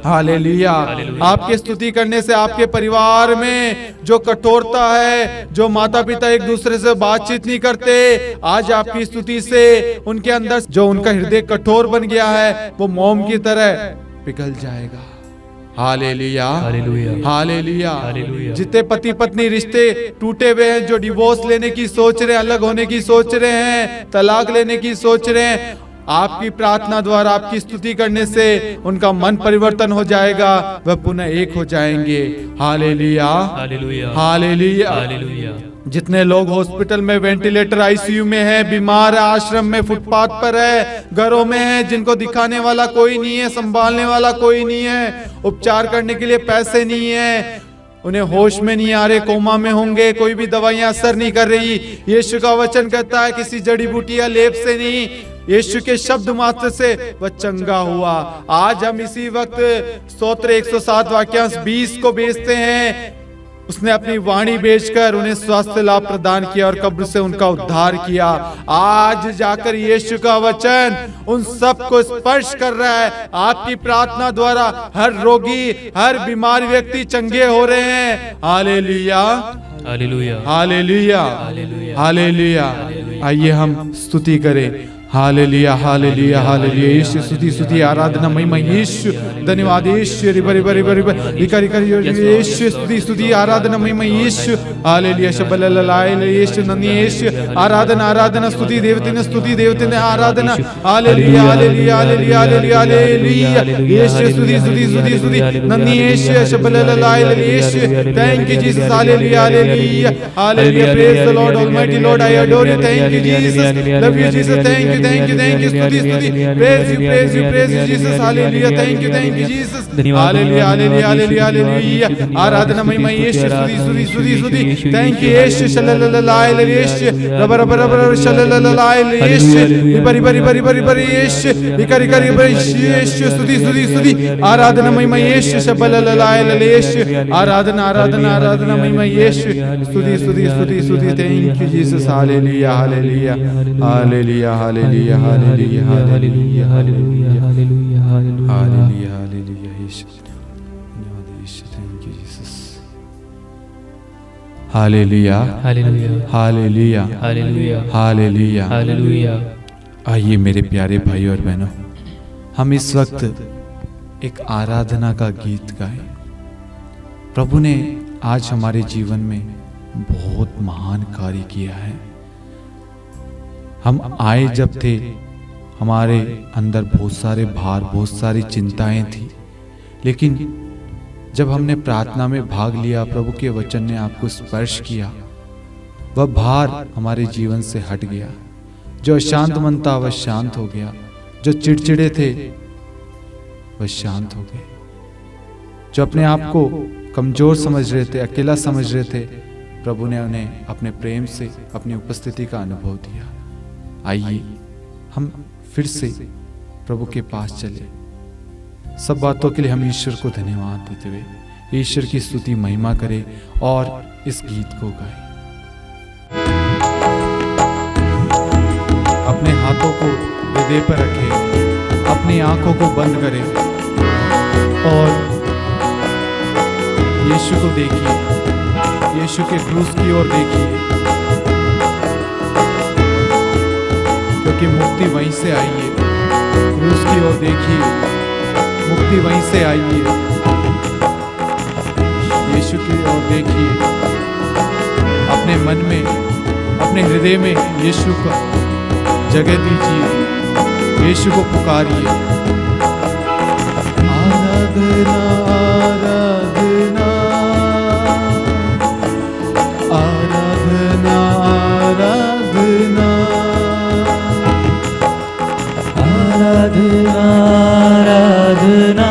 hallelujah, hallelujah. आपके स्तुति करने से आपके परिवार में जो कठोरता है, जो माता पिता एक दूसरे से बातचीत नहीं करते, आज आपकी स्तुति से उनके अंदर जो उनका हृदय कठोर बन गया है वो मोम की तरह पिघल जाएगा। Hallelujah, hallelujah, hallelujah. हालेलुया। जितने पति पत्नी रिश्ते टूटे हुए हैं, जो डिवोर्स लेने की सोच रहे हैं, अलग होने की सोच रहे हैं, तलाक लेने की सोच रहे हैं, आपकी प्रार्थना द्वारा, आपकी स्तुति करने से उनका मन परिवर्तन हो जाएगा, वह पुनः एक हो जाएंगे। Hallelujah, hallelujah, hallelujah. हालेलुया। जितने लोग हॉस्पिटल में, वेंटिलेटर, आईसीयू में हैं, बीमार है, आश्रम में, फुटपाथ पर है, घरों में है, जिनको दिखाने वाला कोई नहीं है, संभालने वाला कोई नहीं है, उपचार करने के लिए पैसे नहीं है, उन्हें होश में नहीं आ रहे, कोमा में होंगे, कोई भी दवाइयां असर नहीं कर रही। यीशु का वचन कहता है किसी जड़ी बूटी या लेप से नहीं, यीशु के शब्द मात्र से वह चंगा हुआ। आज हम इसी वक्त स्तोत्र 107 वाक्यांश 20 को बेचते हैं। उसने अपनी वाणी बेचकर उन्हें स्वास्थ्य लाभ प्रदान किया और कब्र से उनका उद्धार किया। आज जाकर यीशु का वचन उन सब को स्पर्श कर रहा है। आपकी प्रार्थना द्वारा हर रोगी, हर बीमार व्यक्ति चंगे हो रहे हैं। Hallelujah, hallelujah, hallelujah, hallelujah, hallelujah. आइए हम स्तुति करें। Hallelujah, hallelujah, hallelujah. यीशु स्तुति, स्तुति, आराधना, महिमा यीशु। धन्यवाद यीशु। रिबा रिबा रिबा रिबा रिका रिका यीशु। स्तुति, स्तुति, आराधना, महिमा यीशु। हालेलुया, शबलललाय यीशु, नन्ही यीशु। आराधना, आराधना, स्तुति देवते ने, स्तुति देवते ने, आराधना। Hallelujah, hallelujah, hallelujah, hallelujah, hallelujah. Yeshu, स्तुति, स्तुति, स्तुति, स्तुति, नन्ही यीशु, शबलललाय Yeshu. Thank you Jesus. Hallelujah, hallelujah, hallelujah. Praise the Lord almighty Lord, I adore you. Thank you Jesus. Love you Jesus. Thank you, thank you, thank you, स्तुति, स्तुति, praise you, praise you, praise you, Jesus, hallelujah, thank you, Jesus, hallelujah, hallelujah, hallelujah, hallelujah, आराधना, महिमा यीशु, स्तुति, स्तुति, स्तुति, स्तुति, thank you यीशु, शल्लल्लाहु अलैहि यीशु, rubber rubber rubber शल्लल्लाहु अलैहि यीशु, बरी बरी बरी बरी बरी यीशु, इकरी करी बरी यीशु, स्तुति, स्तुति, स्तुति, आराधना, महिमा यीशु, शल्लल्लाहु अलैहि यीशु, आराधना, आराधना, आराधना, महिमा यीशु, स्तुति, स्तुति, स्तुति, स्तुति, thank you, Jesus, hallelujah, hallelujah, hallelujah, hallelujah, hallelujah, hallelujah, hallelujah, hallelujah, hallelujah, hallelujah, Yeshu, धन्यवाद Yeshu, thank you Jesus. Hallelujah, hallelujah, hallelujah, hallelujah, hallelujah, hallelujah. आइए मेरे प्यारे भाई और बहनों, हम इस वक्त एक आराधना का गीत गाएं। प्रभु ने आज हमारे जीवन में बहुत महान कार्य किया है। हम आए जब थे, हमारे अंदर बहुत सारे भार, बहुत सारी चिंताएं थी, लेकिन जब हमने प्रार्थना में भाग लिया, प्रभु के वचन ने आपको स्पर्श किया, वह भार हमारे जीवन से हट गया। जो अशांत मन था वह शांत हो गया, जो चिड़चिड़े थे वह शांत हो गए, जो अपने आप को कमजोर समझ रहे थे, अकेला समझ रहे थे, प्रभु ने उन्हें अपने प्रेम से अपनी उपस्थिति का अनुभव दिया। आइए हम फिर से प्रभु के पास चले। सब बातों के लिए हम ईश्वर को धन्यवाद देते हुए ईश्वर की स्तुति, महिमा करें और इस गीत को गाएं। अपने हाथों को हृदय पर रखें, अपनी आंखों को बंद करें और यीशु को देखिए, यीशु के क्रूस की ओर देखिए, क्योंकि मुक्ति वहीं से आई है। क्रूस की ओर देखिए, मुक्ति वहीं से आई है। यीशु की ओर देखिए, अपने मन में, अपने हृदय में यीशु को जगह दीजिए, यीशु को पुकारिए। आराधना, आराधना, आराधना, आराधना, आराधना, आराधना,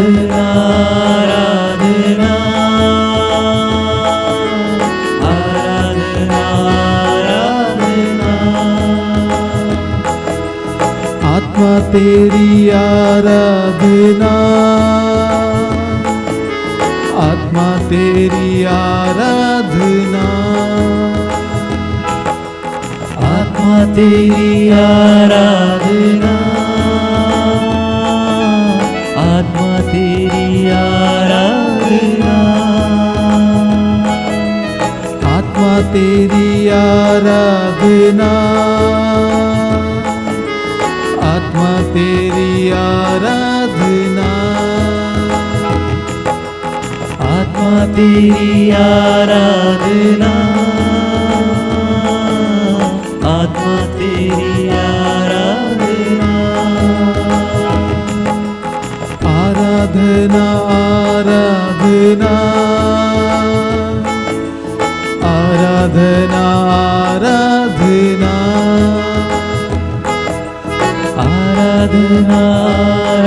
आराधना आराधना आराधना आराधना आत्मा तेरी आराधना, आत्मा तेरी आराधना, आत्मा तेरी आराधना आत्मा तेरी आराधना आत्मा तेरी आराधना, आत्मा तेरी आराधना, आत्मा तेरी आराधना आत्मा तेरी आराधना आराधना आराधना आराधना आराधना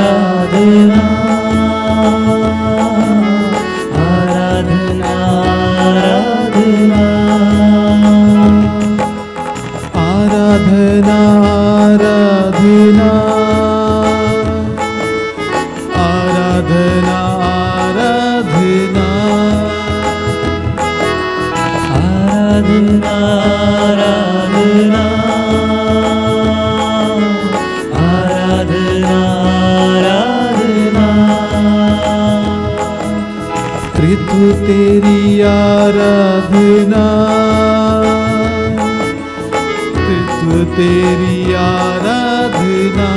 आराधना आराधना आराधना आराधना आराधना आराधना आराधना त्रित्व तेरी आराधना, त्रित्व तेरी आराधना,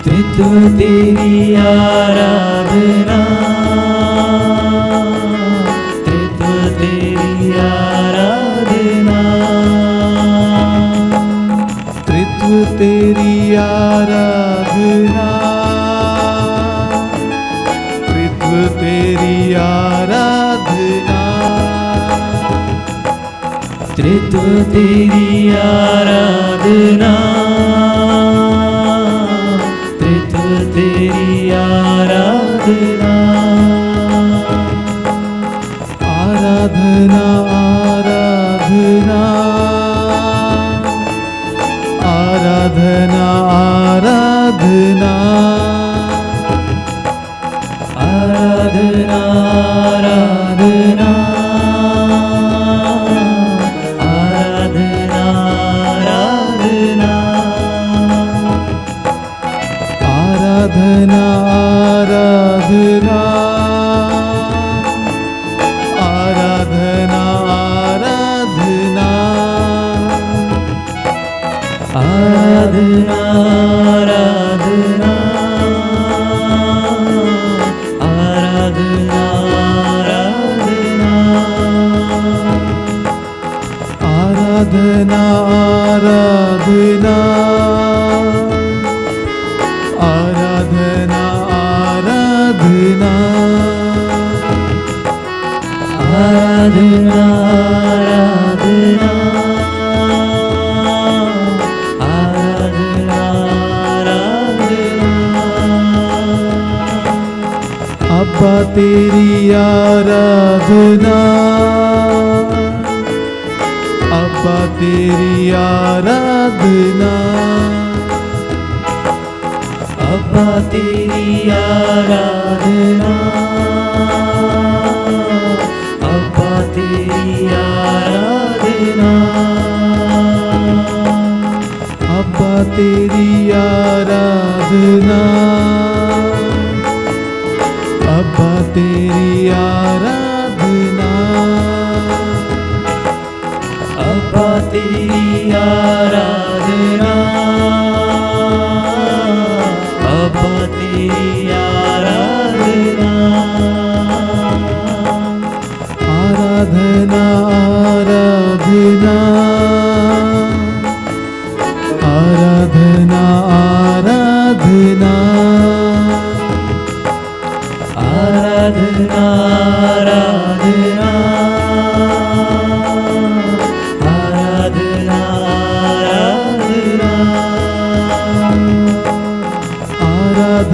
त्रित्व तेरी आराधना त्रित्व तेरी आराधना त्रित्व तेरी आराधना, त्रित्व तेरी आराधना, त्रित्व तेरी आराधना त्रित्व तेरी आराधना आराधना आराधना आराधना आराधना आराधना आराधना आराधना आराधना आराधना आराधना आराधना आराधना आराधना आराधना आराधना अब्बा तेरी आराधना, अब्बा तेरी आराधना, अब्बा तेरी आराधना अब्बा तेरी आराधना अब्बा तेरी आराधना, अब्बा तेरी आराधना, अब्बा तेरी आराधना अब्बा तेरी आराधना आराधना आराधना आराधना आराधना आराधना आराधना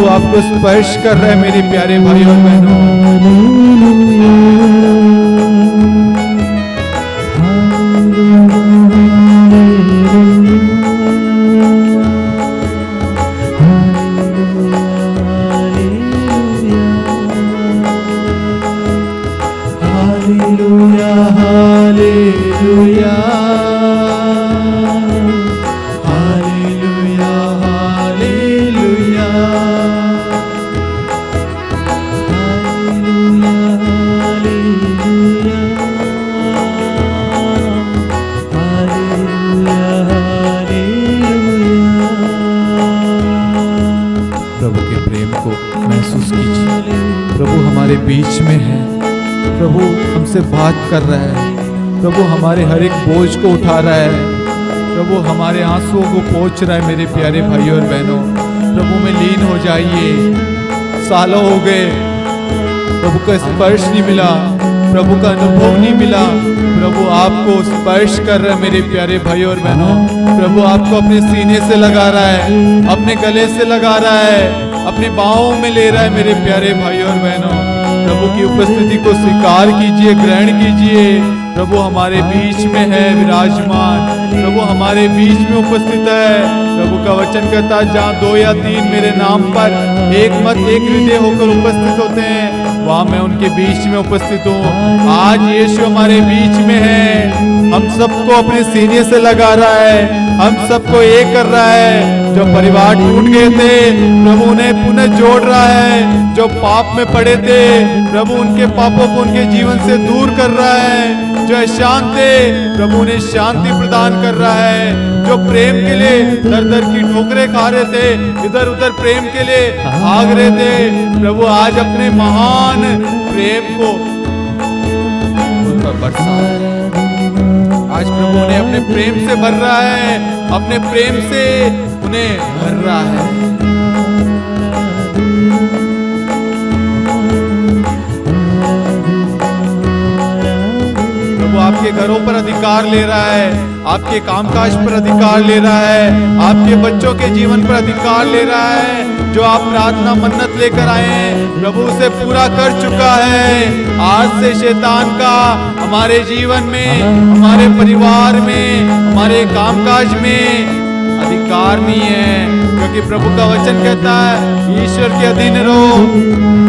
प्रभु आपको स्पर्श कर रहे हैं मेरे प्यारे भाई और बहनों। Hallelujah, hallelujah, hallelujah, hallelujah, प्रभु के प्रेम को महसूस कीजिए। प्रभु हमारे बीच में है, प्रभु हमसे बात कर रहा है, प्रभु हमारे हर एक बोझ को उठा रहा है, प्रभु हमारे आंसुओं को पोंछ रहा है मेरे प्यारे भाइयों और बहनों। प्रभु में लीन हो जाइए। सालों हो गए, प्रभु का स्पर्श नहीं मिला, प्रभु का अनुभव नहीं मिला। प्रभु आपको स्पर्श कर रहा है मेरे प्यारे भाइयों और बहनों। प्रभु आपको अपने सीने से लगा रहा है, अपने गले से लगा रहा है, अपनी बाहों में ले रहा है मेरे प्यारे भाइयों और बहनों। प्रभु की उपस्थिति को स्वीकार कीजिए, ग्रहण कीजिए। प्रभु हमारे बीच में है विराजमान, प्रभु हमारे बीच में उपस्थित है। प्रभु का वचन कहता है, जहाँ 2 या 3 मेरे नाम पर एक मत एक हृदय होकर उपस्थित होते हैं, वहाँ मैं उनके बीच में उपस्थित हूँ। आज यीशु हमारे बीच में है, हम सबको अपने सीने से लगा रहा है, हम सबको एक कर रहा है। जो परिवार टूट गए थे, प्रभु उन्हें पुनः जोड़ रहा है। जो पाप में पड़े थे, प्रभु उनके पापों को उनके जीवन से दूर कर रहा है। जो अशांत थे, प्रभु उन्हें शांति प्रदान कर रहा है। जो प्रेम के लिए दर दर की ठोकरें खा रहे थे, इधर उधर प्रेम के लिए भाग रहे थे, प्रभु आज अपने महान प्रेम को उन पर बरसा रहा है। आज प्रभु उन्हें अपने प्रेम से भर रहा है, अपने प्रेम से उन्हें भर रहा है। प्रभु आपके घरों पर अधिकार ले रहा है, आपके कामकाज पर अधिकार ले रहा है, आपके बच्चों के जीवन पर अधिकार ले रहा है। जो आप प्रार्थना मन्नत लेकर आए हैं, प्रभु उसे पूरा कर चुका है। आज से शैतान का हमारे जीवन में, हमारे परिवार में, हमारे कामकाज में अधिकार नहीं है, क्योंकि प्रभु का वचन कहता है, ईश्वर के अधीन रहो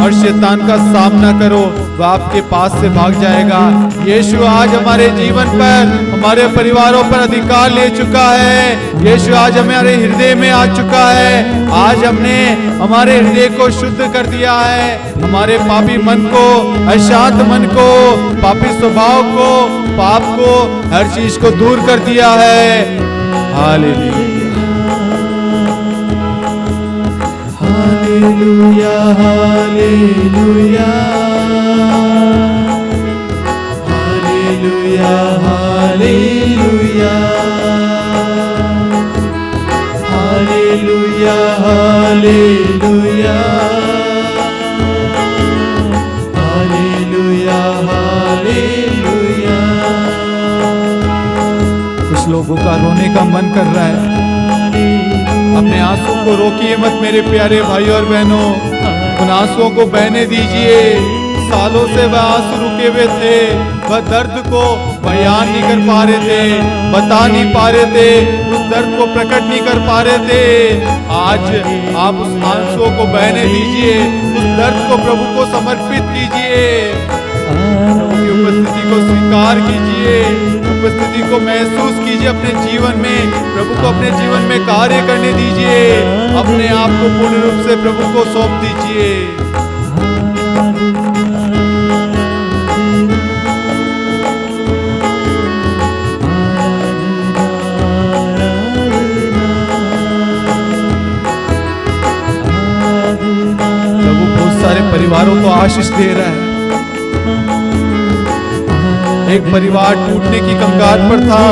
और शैतान का सामना करो, वह आपके पास से भाग जाएगा। यीशु आज हमारे जीवन पर, हमारे परिवारों पर अधिकार ले चुका है। यीशु आज हमारे हृदय में आ चुका है। आज हमने हमारे हृदय को शुद्ध कर दिया है, हमारे पापी मन को, अशांत मन को, पापी स्वभाव को, पाप को, हर चीज को दूर कर दिया है। Hallelujah, hallelujah, hallelujah, hallelujah, hallelujah, hallelujah, hallelujah, hallelujah, hallelujah. कुछ लोगों का रोने का मन कर रहा है, अपने आंसू को रोकिए मत मेरे प्यारे भाई और बहनों, उन आंसुओं को बहने दीजिए। सालों से वह आंसू रुके हुए थे, वह दर्द को बयान नहीं कर पा रहे थे, बता नहीं पा रहे थे, उस दर्द को प्रकट नहीं कर पा रहे थे। आज आप उस आंसुओं को बहने दीजिए, उस दर्द को प्रभु को समर्पित कीजिए, प्रभु की उपस्थिति को स्वीकार कीजिए, उपस्थिति को महसूस कीजिए अपने जीवन में। प्रभु को अपने जीवन में कार्य करने दीजिए, अपने आप को पूर्ण रूप से प्रभु को सौंप दीजिए। प्रभु बहुत सारे परिवारों को आशीष दे रहा है। एक परिवार टूटने की कंगाल पर था,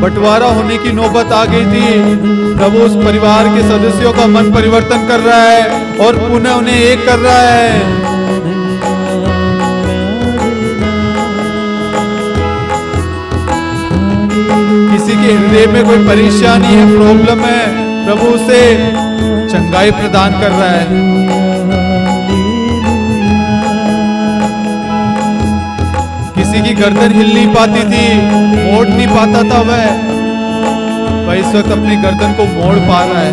बंटवारा होने की नौबत आ गई थी। प्रभु उस परिवार के सदस्यों का मन परिवर्तन कर रहा है और पुनः उन्हें एक कर रहा है। किसी के हृदय में कोई परेशानी है, प्रॉब्लम है, प्रभु उसे चंगाई प्रदान कर रहा है। किसी की गर्दन हिल नहीं पाती थी, मोड़ नहीं पाता था वह इस वक्त अपनी गर्दन को मोड़ पा रहा है।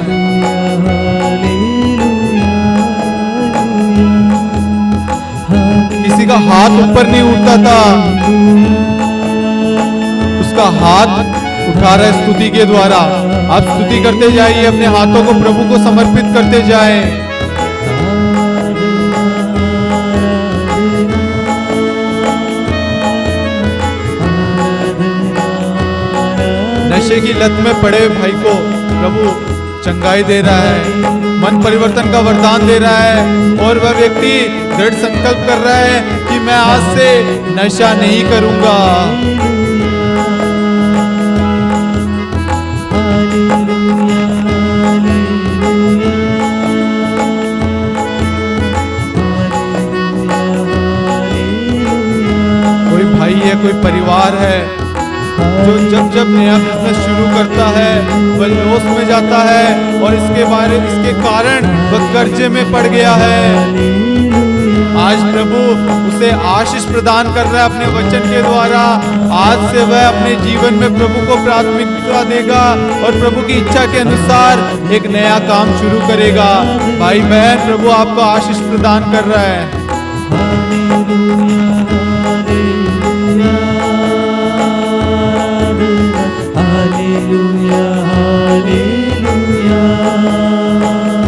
किसी का हाथ ऊपर नहीं उठता था, उसका हाथ उठा रहा है स्तुति के द्वारा। आप स्तुति करते जाइए, अपने हाथों को प्रभु को समर्पित करते जाएं। नशे की लत में पड़े भाई को प्रभु चंगाई दे रहा है, मन परिवर्तन का वरदान दे रहा है, और वह व्यक्ति दृढ़ संकल्प कर रहा है कि मैं आज से नशा नहीं करूंगा। कोई भाई है, कोई परिवार है जो जब नया बिजनेस शुरू करता है वह लॉस में जाता है, और इसके कारण वह कर्जे में पड़ गया है। आज प्रभु उसे आशीष प्रदान कर रहा है अपने वचन के द्वारा। आज से वह अपने जीवन में प्रभु को प्राथमिकता देगा और प्रभु की इच्छा के अनुसार एक नया काम शुरू करेगा। भाई बहन, प्रभु आपको आशीष प्रदान कर रहा है।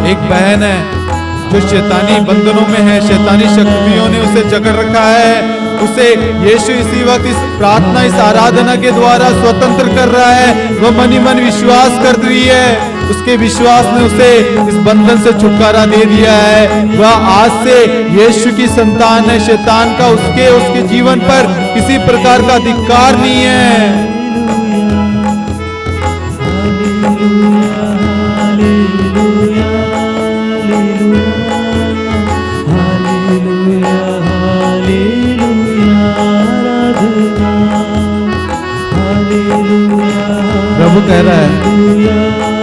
एक बहन है जो शैतानी बंधनों में है, शैतानी शक्तियों ने उसे जकड़ रखा है। उसे यीशु इसी वक्त इस प्रार्थना, इस आराधना के द्वारा स्वतंत्र कर रहा है। वह मन ही मन विश्वास कर रही है, उसके विश्वास ने उसे इस बंधन से छुटकारा दे दिया है। वह आज से यीशु की संतान है। शैतान का उसके जीवन पर किसी प्रकार का अधिकार नहीं है। प्रभु कह रहा है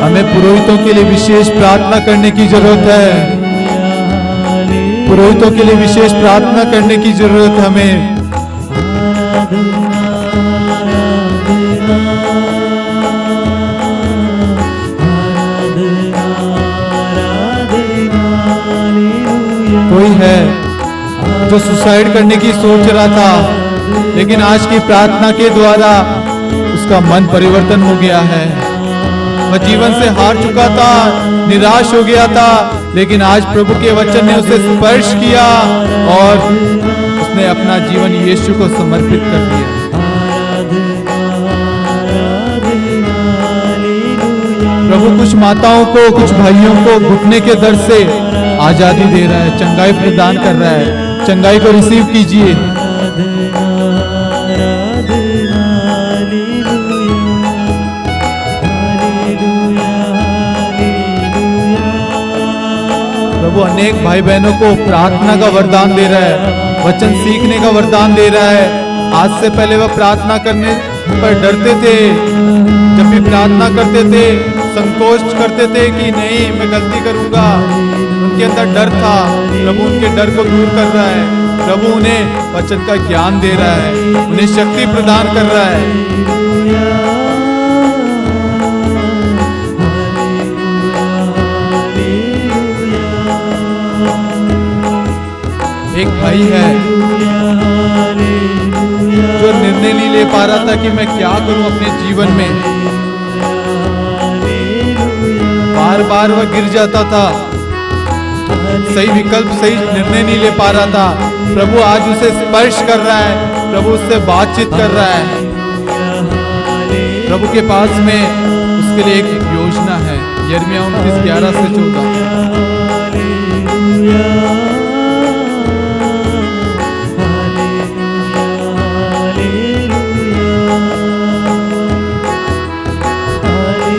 हमें पुरोहितों के लिए विशेष प्रार्थना करने की जरूरत है। पुरोहितों के लिए विशेष प्रार्थना करने की जरूरत है हमें। कोई है जो सुसाइड करने की सोच रहा था, लेकिन आज की प्रार्थना के द्वारा उसका मन परिवर्तन हो गया है। वह जीवन से हार चुका था, निराश हो गया था, लेकिन आज प्रभु के वचन ने उसे स्पर्श किया और उसने अपना जीवन यीशु को समर्पित कर दिया। प्रभु कुछ माताओं को, कुछ भाइयों को घुटने के दर्द से आजादी दे रहा है, चंगाई प्रदान कर रहा है। चंगाई को रिसीव कीजिए। प्रभु अनेक भाई बहनों को प्रार्थना का वरदान दे रहा है, वचन सीखने का वरदान दे रहा है। आज से पहले वह प्रार्थना करने पर डरते थे, जब भी प्रार्थना करते थे संकोच करते थे कि नहीं मैं गलती करूंगा। उनके अंदर डर था, प्रभु उनके डर को दूर कर रहा है। प्रभु उन्हें वचन का ज्ञान दे रहा है, उन्हें शक्ति प्रदान कर रहा है। एक भाई है जो निर्णय नहीं ले पा रहा था कि मैं क्या करूं अपने जीवन में। बार बार वह गिर जाता था, सही विकल्प, सही निर्णय नहीं ले पा रहा था। प्रभु आज उसे स्पर्श कर रहा है, प्रभु उससे बातचीत कर रहा है। प्रभु के पास में उसके लिए एक योजना है। यिर्मयाह 29:11 से 14।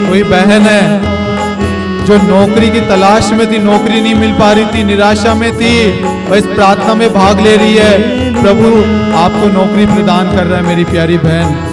कोई बहन है जो नौकरी की तलाश में थी, नौकरी नहीं मिल पा रही थी, निराशा में थी, वह इस प्रार्थना में भाग ले रही है। प्रभु आपको नौकरी प्रदान कर रहा है मेरी प्यारी बहन।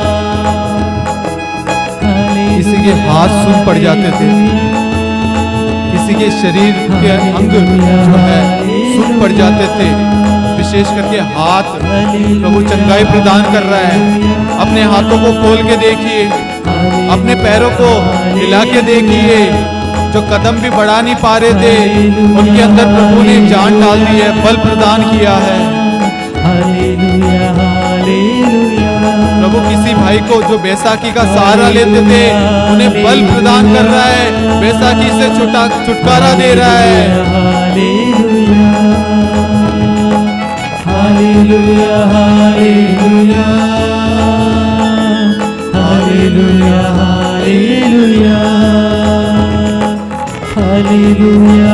हाथ सुन पड़ जाते थे, किसी के शरीर के अंग जो है सुन पड़ जाते थे, विशेष करके हाथ प्रभु चंगाई प्रदान कर रहा है। अपने हाथों को खोल के देखिए, अपने पैरों को हिला के देखिए, जो कदम भी बढ़ा नहीं पा रहे थे उनके अंदर प्रभु ने जान डाल दी है, बल प्रदान किया है। प्रभु किसी भाई को जो बैसाखी का सहारा लेते थे उन्हें बल प्रदान कर रहा है, बैसाखी से छुटकारा दे रहा है। Hallelujah hallelujah hallelujah hallelujah hallelujah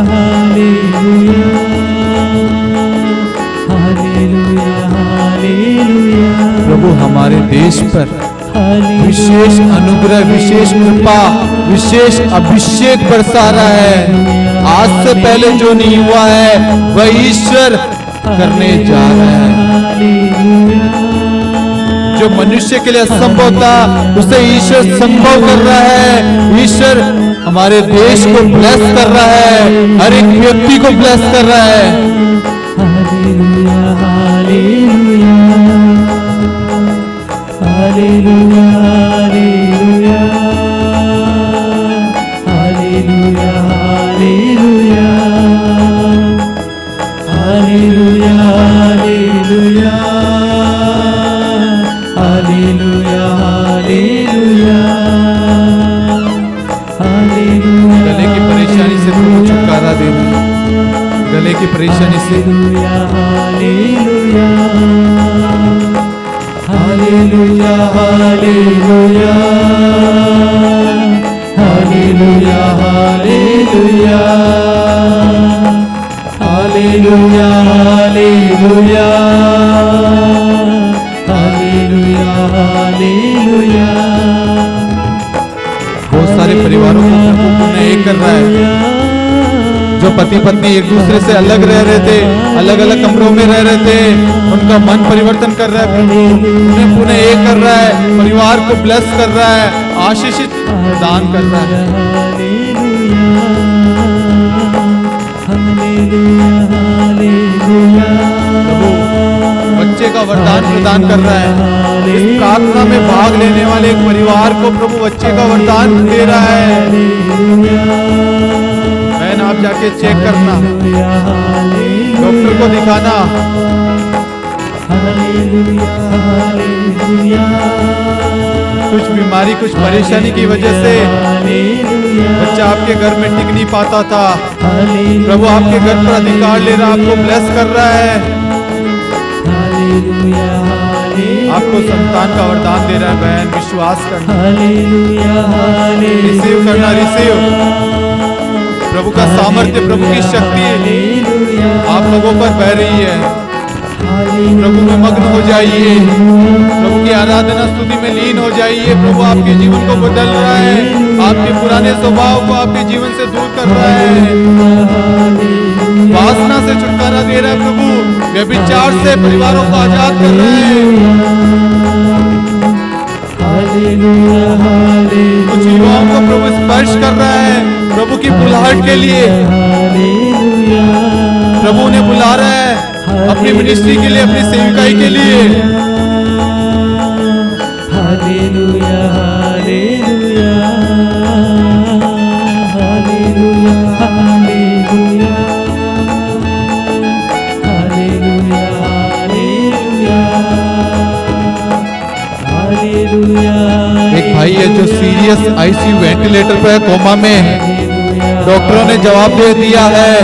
hallelujah hallelujah. प्रभु हमारे देश पर विशेष अनुग्रह, विशेष कृपा, विशेष अभिषेक बरसा रहा है। आज से पहले जो नहीं हुआ है वह ईश्वर करने जा रहा है। जो मनुष्य के लिए असंभव था उसे ईश्वर संभव कर रहा है। ईश्वर हमारे देश को ब्लेस कर रहा है, हर एक व्यक्ति को ब्लेस कर रहा है। Hallelujah hallelujah hallelujah hallelujah hallelujah hallelujah hallelujah hallelujah hallelujah hallelujah. गले की परेशानी से प्रभु छुटकारा दे रहा है, गले की परेशानी से। Hallelujah hallelujah hallelujah hallelujah hallelujah hallelujah hallelujah hallelujah hallelujah. बहुत सारे परिवारों को प्रभु पुनः एक कर रहा है। जो पति पत्नी एक दूसरे से अलग रह रहे थे, अलग अलग कमरों में रह रहे थे, उनका मन परिवर्तन कर रहा है प्रभु, उन्हें पुनः एक कर रहा है, परिवार को ब्लेस कर रहा है, आशीषित दान कर रहा है। प्रभु बच्चे का वरदान प्रदान कर रहा है। इस प्रार्थना में भाग लेने वाले एक परिवार को प्रभु बच्चे का वरदान दे रहा है। बहन आप जाके चेक करना, डॉक्टर को दिखाना। कुछ बीमारी, कुछ परेशानी की वजह से बच्चा आपके घर में टिक नहीं पाता था, प्रभु आपके घर पर अधिकार ले रहा, आपको ब्लेस कर रहा है, आपको संतान का वरदान दे रहा है। बहन विश्वास करना, रिसीव करना, रिसीव। प्रभु का सामर्थ्य, प्रभु की शक्ति आप लोगों पर बह रही है। प्रभु में मग्न हो जाइए, प्रभु की आराधना स्तुति में लीन हो जाइए। प्रभु आपके जीवन को बदल रहा है, आपके पुराने स्वभाव को आपके जीवन से दूर कर रहा है, वासना से छुटकारा दे रहा है। प्रभु व्यभिचार से परिवारों को आजाद कर रहा है। कुछ युवाओं को प्रभु स्पर्श कर रहा है प्रभु की बुलाहट के लिए। प्रभु उन्हें बुला रहा है अपनी मिनिस्ट्री के लिए, अपनी सेविकाई के लिए। Hallelujah hallelujah hallelujah hallelujah hallelujah hallelujah. एक भाई है जो सीरियस आईसीयू वेंटिलेटर पर है, कोमा में। डॉक्टरों ने जवाब दे दिया है।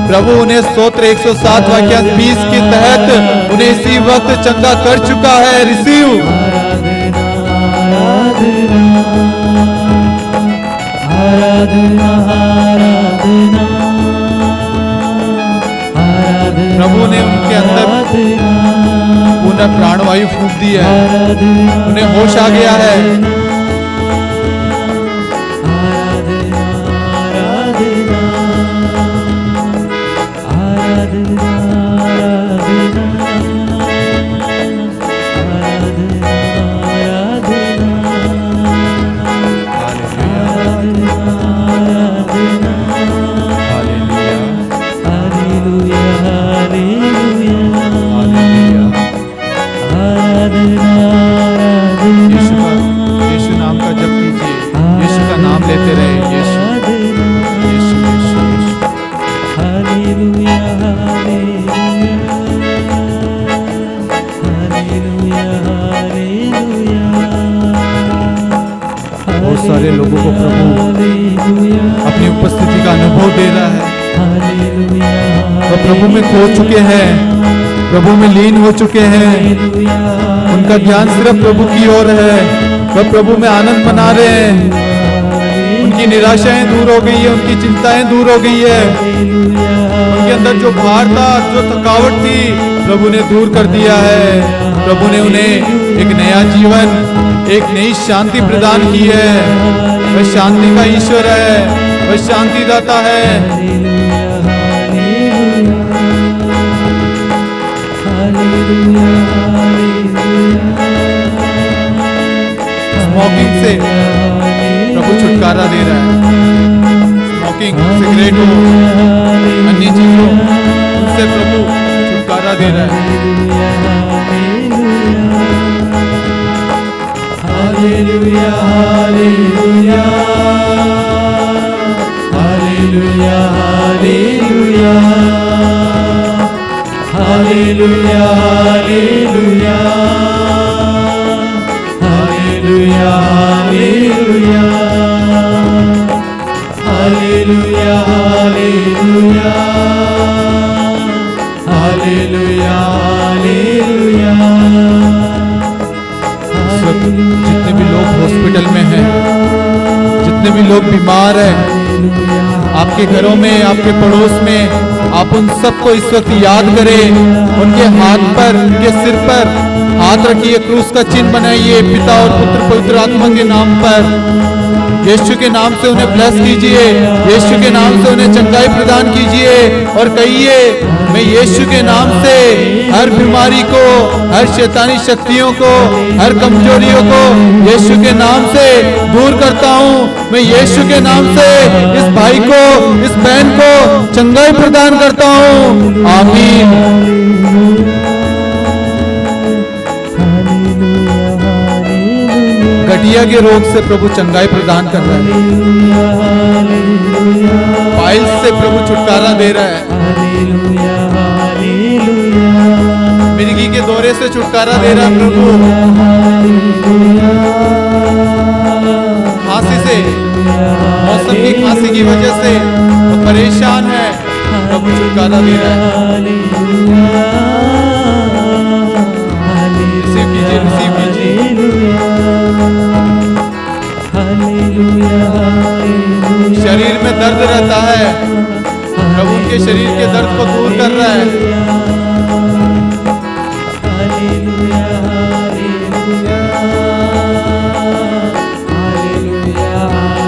प्रभु उन्हें स्तोत्र 107 वाक्य 20 के तहत उन्हें इसी वक्त चंगा कर चुका है। रिसीव। प्रभु ने उनके अंदर पुनः प्राणवायु फूंक दी है, उन्हें होश आ गया है। सारे लोगों को प्रभु अपनी उपस्थिति का अनुभव दे रहा है। वह प्रभु में खो चुके हैं, प्रभु में लीन हो चुके हैं, उनका ध्यान सिर्फ प्रभु की ओर है, वह प्रभु में आनंद मना रहे हैं। उनकी निराशाएं दूर हो गई है, उनकी चिंताएं दूर हो गई है, उनके अंदर जो भार था, जो थकावट थी, प्रभु ने दूर कर दिया है। प्रभु ने उन्हें एक नया जीवन, एक नई शांति प्रदान की है। वह शांति का ईश्वर है, वह शांति दाता है। स्मोकिंग से प्रभु छुटकारा दे रहा है। स्मोकिंग, सिगरेट हो, अन्य चीजों, उनसे प्रभु छुटकारा दे रहा है। Hallelujah hallelujah hallelujah hallelujah hallelujah hallelujah hallelujah hallelujah hallelujah hallelujah hallelujah. इस वक्त जितने भी लोग हॉस्पिटल में हैं, जितने भी लोग बीमार हैं, आपके घरों में, आपके पड़ोस में, आप उन सबको इस वक्त याद करें। उनके हाथ पर, उनके सिर पर हाथ रखिए, क्रूस का चिन्ह बनाइए, पिता और पुत्र पवित्र आत्मा के नाम पर। यीशु के नाम से उन्हें ब्लेस कीजिए, यीशु के नाम से उन्हें चंगाई प्रदान कीजिए और कहिए, मैं यीशु के नाम से हर बीमारी को, हर शैतानी शक्तियों को, हर कमजोरियों को यीशु के नाम से दूर करता हूँ। मैं यीशु के नाम से इस भाई को, इस बहन को चंगाई प्रदान करता हूँ। आमीन। गठिया के रोग से प्रभु चंगाई प्रदान कर रहा है, पाइल्स से प्रभु छुटकारा दे रहा है, मिर्गी के दौरे से छुटकारा दे रहा है प्रभु, खांसी से, मौसम की खांसी की वजह से वो परेशान है, प्रभु छुटकारा दे रहा है। रिसीव कीजिए, रिसीव कीजिए। शरीर में दर्द रहता है, प्रभु उनके शरीर के दर्द को दूर कर रहा है।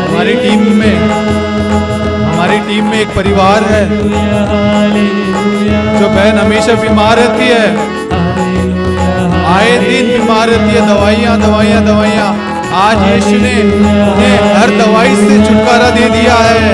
हमारी टीम में एक परिवार है, जो बहन हमेशा बीमार रहती है, आए दिन बीमार रहती है, दवाइयाँ। आज यीशु ने उन्हें हर दवाई से छुटकारा दे दिया है।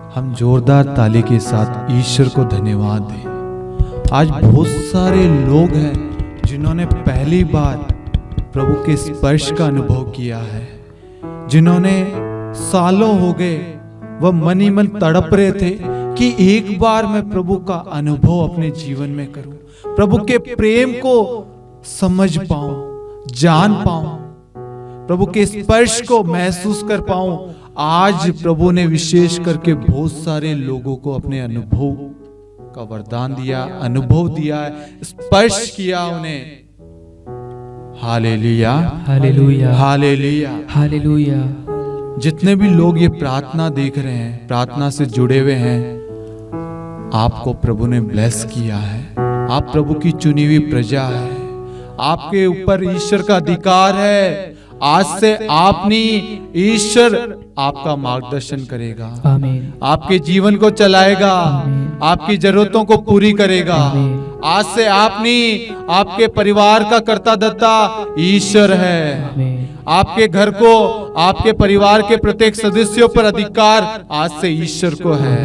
हम जोरदार ताली के साथ ईश्वर को धन्यवाद दें। आज बहुत सारे लोग हैं जिन्होंने पहली बार प्रभु के स्पर्श का अनुभव किया है। जिन्होंने सालों हो गए वह मन ही मन तड़प रहे थे कि एक बार मैं प्रभु का अनुभव अपने जीवन में करूं, प्रभु के प्रेम को समझ पाऊं, जान पाऊं, प्रभु के स्पर्श को महसूस कर पाऊं। आज प्रभु ने विशेष करके बहुत सारे लोगों को अपने अनुभव का वरदान दिया, अनुभव दिया है, स्पर्श किया उन्हें। Hallelujah, hallelujah, hallelujah, hallelujah. जितने भी लोग ये प्रार्थना देख रहे हैं, प्रार्थना से जुड़े हुए हैं, आपको प्रभु ने ब्लेस किया है। आप प्रभु की चुनी हुई प्रजा है, आपके ऊपर ईश्वर का अधिकार है। आज से आप नहीं, ईश्वर आपका मार्गदर्शन करेगा, आमीन, आपके जीवन को चलाएगा, आपकी जरूरतों को पूरी करेगा। आज से आप नहीं, आपके परिवार का कर्ता धर्ता ईश्वर है। आमीन, आपके घर को, आपके परिवार के प्रत्येक सदस्यों पर अधिकार आज से ईश्वर को है।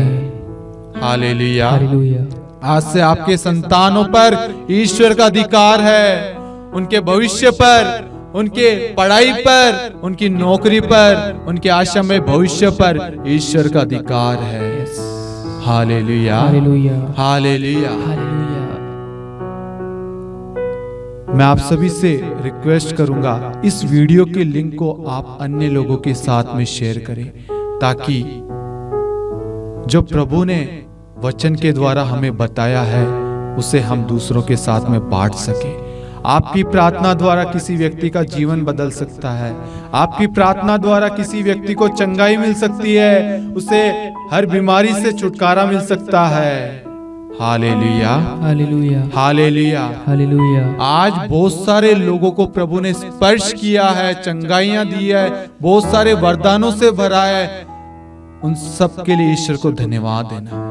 हालेलुया, हालेलुया, आज से आपके संतानों पर ईश्वर का अधिकार है, उनके भविष्य पर, उनके पढ़ाई पर, उनकी नौकरी पर, उनके आशा में भविष्य पर ईश्वर का अधिकार है। Hallelujah, hallelujah, hallelujah. हालेलुया। मैं आप सभी से रिक्वेस्ट करूंगा, इस वीडियो के लिंक को आप अन्य लोगों के साथ में शेयर करें, ताकि जो प्रभु ने वचन के द्वारा हमें बताया है उसे हम दूसरों के साथ में बांट सके। आपकी प्रार्थना द्वारा किसी व्यक्ति का जीवन बदल सकता है, आपकी प्रार्थना द्वारा किसी व्यक्ति को चंगाई मिल सकती है, उसे हर बीमारी से छुटकारा मिल सकता है। Hallelujah, hallelujah, hallelujah. हालेलुया। आज बहुत सारे लोगों को प्रभु ने स्पर्श किया है, चंगाइयां दी है, बहुत सारे वरदानों से भरा है। उन सब के लिए ईश्वर को धन्यवाद देना,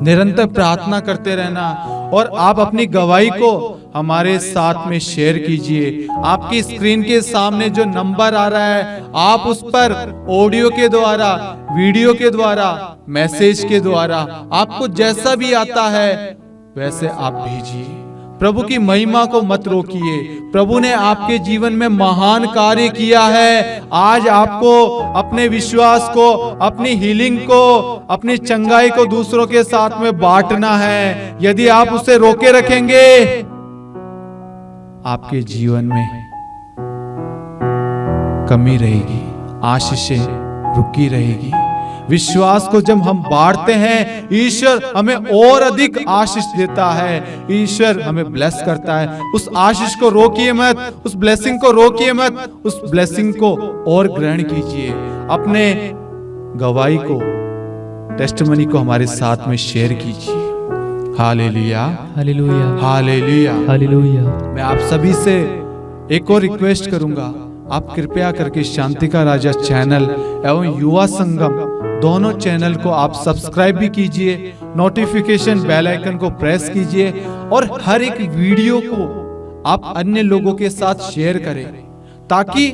निरंतर प्रार्थना करते रहना, और आप अपनी गवाही को हमारे साथ में शेयर कीजिए। आपकी स्क्रीन के सामने जो नंबर आ रहा है, आप उस पर ऑडियो के द्वारा, वीडियो के द्वारा, मैसेज के द्वारा, आपको जैसा भी आता है वैसे आप भेजिए। प्रभु की महिमा को मत रोकिए। प्रभु ने आपके जीवन में महान कार्य किया है। आज आपको अपने विश्वास को, अपनी हीलिंग को, अपनी चंगाई को दूसरों के साथ में बांटना है। यदि आप उसे रोके रखेंगे, आपके जीवन में कमी रहेगी, आशीषें रुकी रहेगी। विश्वास को जब हम बांटते हैं, ईश्वर हमें और अधिक आशीष देता है, ईश्वर हमें ब्लेस करता है। उस आशीष को रोकिए मत, उस ब्लेसिंग को रोकिए मत, उस ब्लेसिंग को और ग्रहण कीजिए। अपने गवाही को, टेस्टिमनी को हमारे साथ में शेयर कीजिए। Hallelujah, hallelujah, hallelujah. हालेलुया। मैं आप सभी से एक और रिक्वेस्ट करूंगा, आप कृपया करके शांति का राजा चैनल एवं युवा संगम दोनों चैनल को आप सब्सक्राइब भी कीजिए, नोटिफिकेशन बेल आइकन को प्रेस कीजिए, और हर एक वीडियो को आप अन्य लोगों के साथ शेयर करें, ताकि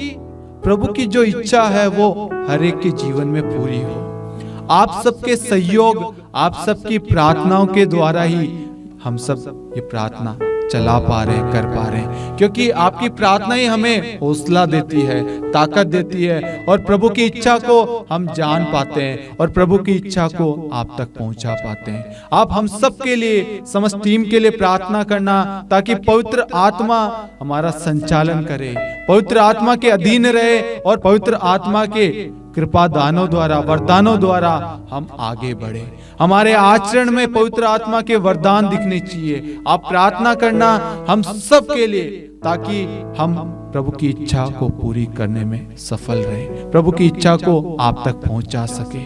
प्रभु की जो इच्छा है वो हर एक के जीवन में पूरी हो। आप सबके सहयोग, आप सबकी प्रार्थनाओं के द्वारा ही हम सब ये प्रार्थना चला पा रहे हैं, कर पा रहे हैं, क्योंकि आपकी प्रार्थना ही हमें हौसला देती है, ताकत देती है, और प्रभु की इच्छा को हम जान पाते हैं, और प्रभु की इच्छा को आप तक पहुंचा पाते हैं। आप हम सब के लिए, समस्त टीम के लिए प्रार्थना करना, ताकि पवित्र आत्मा हमारा संचालन करे, पवित्र आत्मा के अधीन रहे, और पवित्र आत्मा के कृपा दानों द्वारा, वरदानों द्वारा हम आगे बढ़े। हमारे आचरण में पवित्र आत्मा के वरदान दिखने चाहिए। आप प्रार्थना करना हम सब के लिए, ताकि हम प्रभु की इच्छा को पूरी करने में सफल रहे, प्रभु की इच्छा को आप तक पहुंचा सके।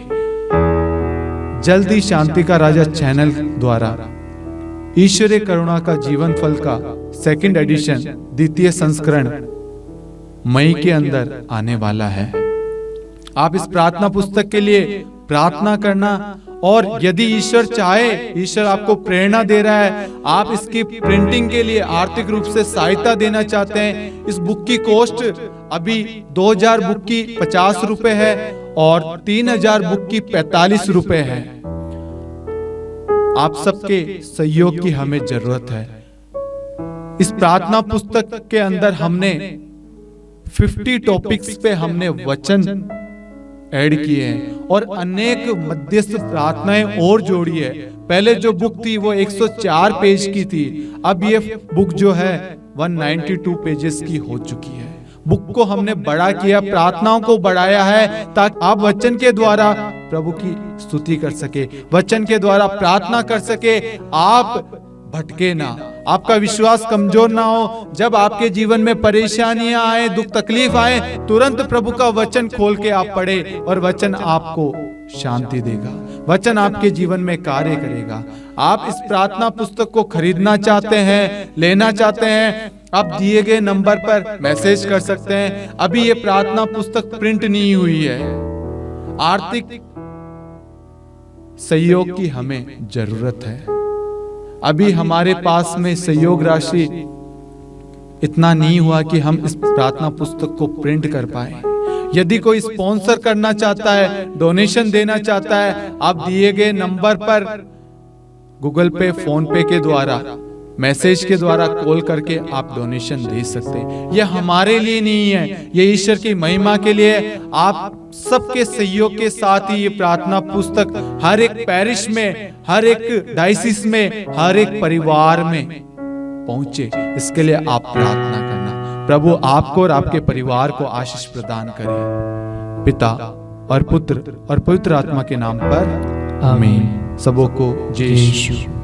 जल्दी शांति का राजा चैनल द्वारा ईश्वरीय करुणा का जीवन फल का 2nd एडिशन, द्वितीय संस्करण मई के अंदर आने वाला है। आप इस प्रार्थना पुस्तक के लिए प्रार्थना करना, और यदि ईश्वर चाहे, ईश्वर आपको प्रेरणा दे रहा है, आप इसकी प्रिंटिंग के लिए आर्थिक रूप से सहायता देना चाहते हैं, इस बुक की कॉस्ट अभी 2000 बुक की 50 रुपए है, और 3000 बुक की 45 रुपए है। आप सबके सहयोग की हमें जरूरत है। इस प्रार्थना पुस्तक के अंदर हमने 50 टॉपिक्स पे हमने वचन ऐड किए हैं और अनेक मध्यस्थ प्रार्थनाएं और जोड़ी है। पहले जो बुक थी वो 104 पेज की थी, अब ये बुक जो है 192 पेजेस की हो चुकी है। बुक को हमने बड़ा किया, प्रार्थनाओं को बढ़ाया है ताकि आप वचन के द्वारा प्रभु की स्तुति कर सके, वचन के द्वारा प्रार्थना कर सके, आप भटके ना, आपका विश्वास कमजोर ना हो। जब आपके जीवन में परेशानियां आए, दुख तकलीफ आए, तुरंत प्रभु का वचन खोल के आप पढ़े और वचन आपको शांति देगा, वचन आपके जीवन में कार्य करेगा। आप इस प्रार्थना पुस्तक को खरीदना चाहते हैं, लेना चाहते हैं, आप दिए गए नंबर पर मैसेज कर सकते हैं। अभी ये प्रार्थना पुस्तक प्रिंट नहीं हुई है। आर्थिक सहयोग की हमें जरूरत है। अभी हमारे पास में सहयोग राशि इतना नहीं हुआ कि हम इस प्रार्थना पुस्तक को प्रिंट कर पाए। यदि कोई स्पॉन्सर करना चाहता है, डोनेशन देना चाहता है, आप दिए गए नंबर पर गूगल पे, फोन पे के द्वारा, मैसेज के द्वारा कॉल करके आप डोनेशन दे सकते हैं। यह हमारे लिए नहीं है, ये ईश्वर की महिमा के लिए। आप सबके सहयोग के साथ ही ये प्रार्थना पुस्तक हर एक पैरिश में, हर एक डायसिस में, हर एक परिवार में पहुंचे, इसके लिए आप प्रार्थना करना। प्रभु आपको और आपके परिवार को आशीष प्रदान करे। पिता और पुत्र और पवित्र आत्मा के नाम पर आमीन। सबों को जय यीशु।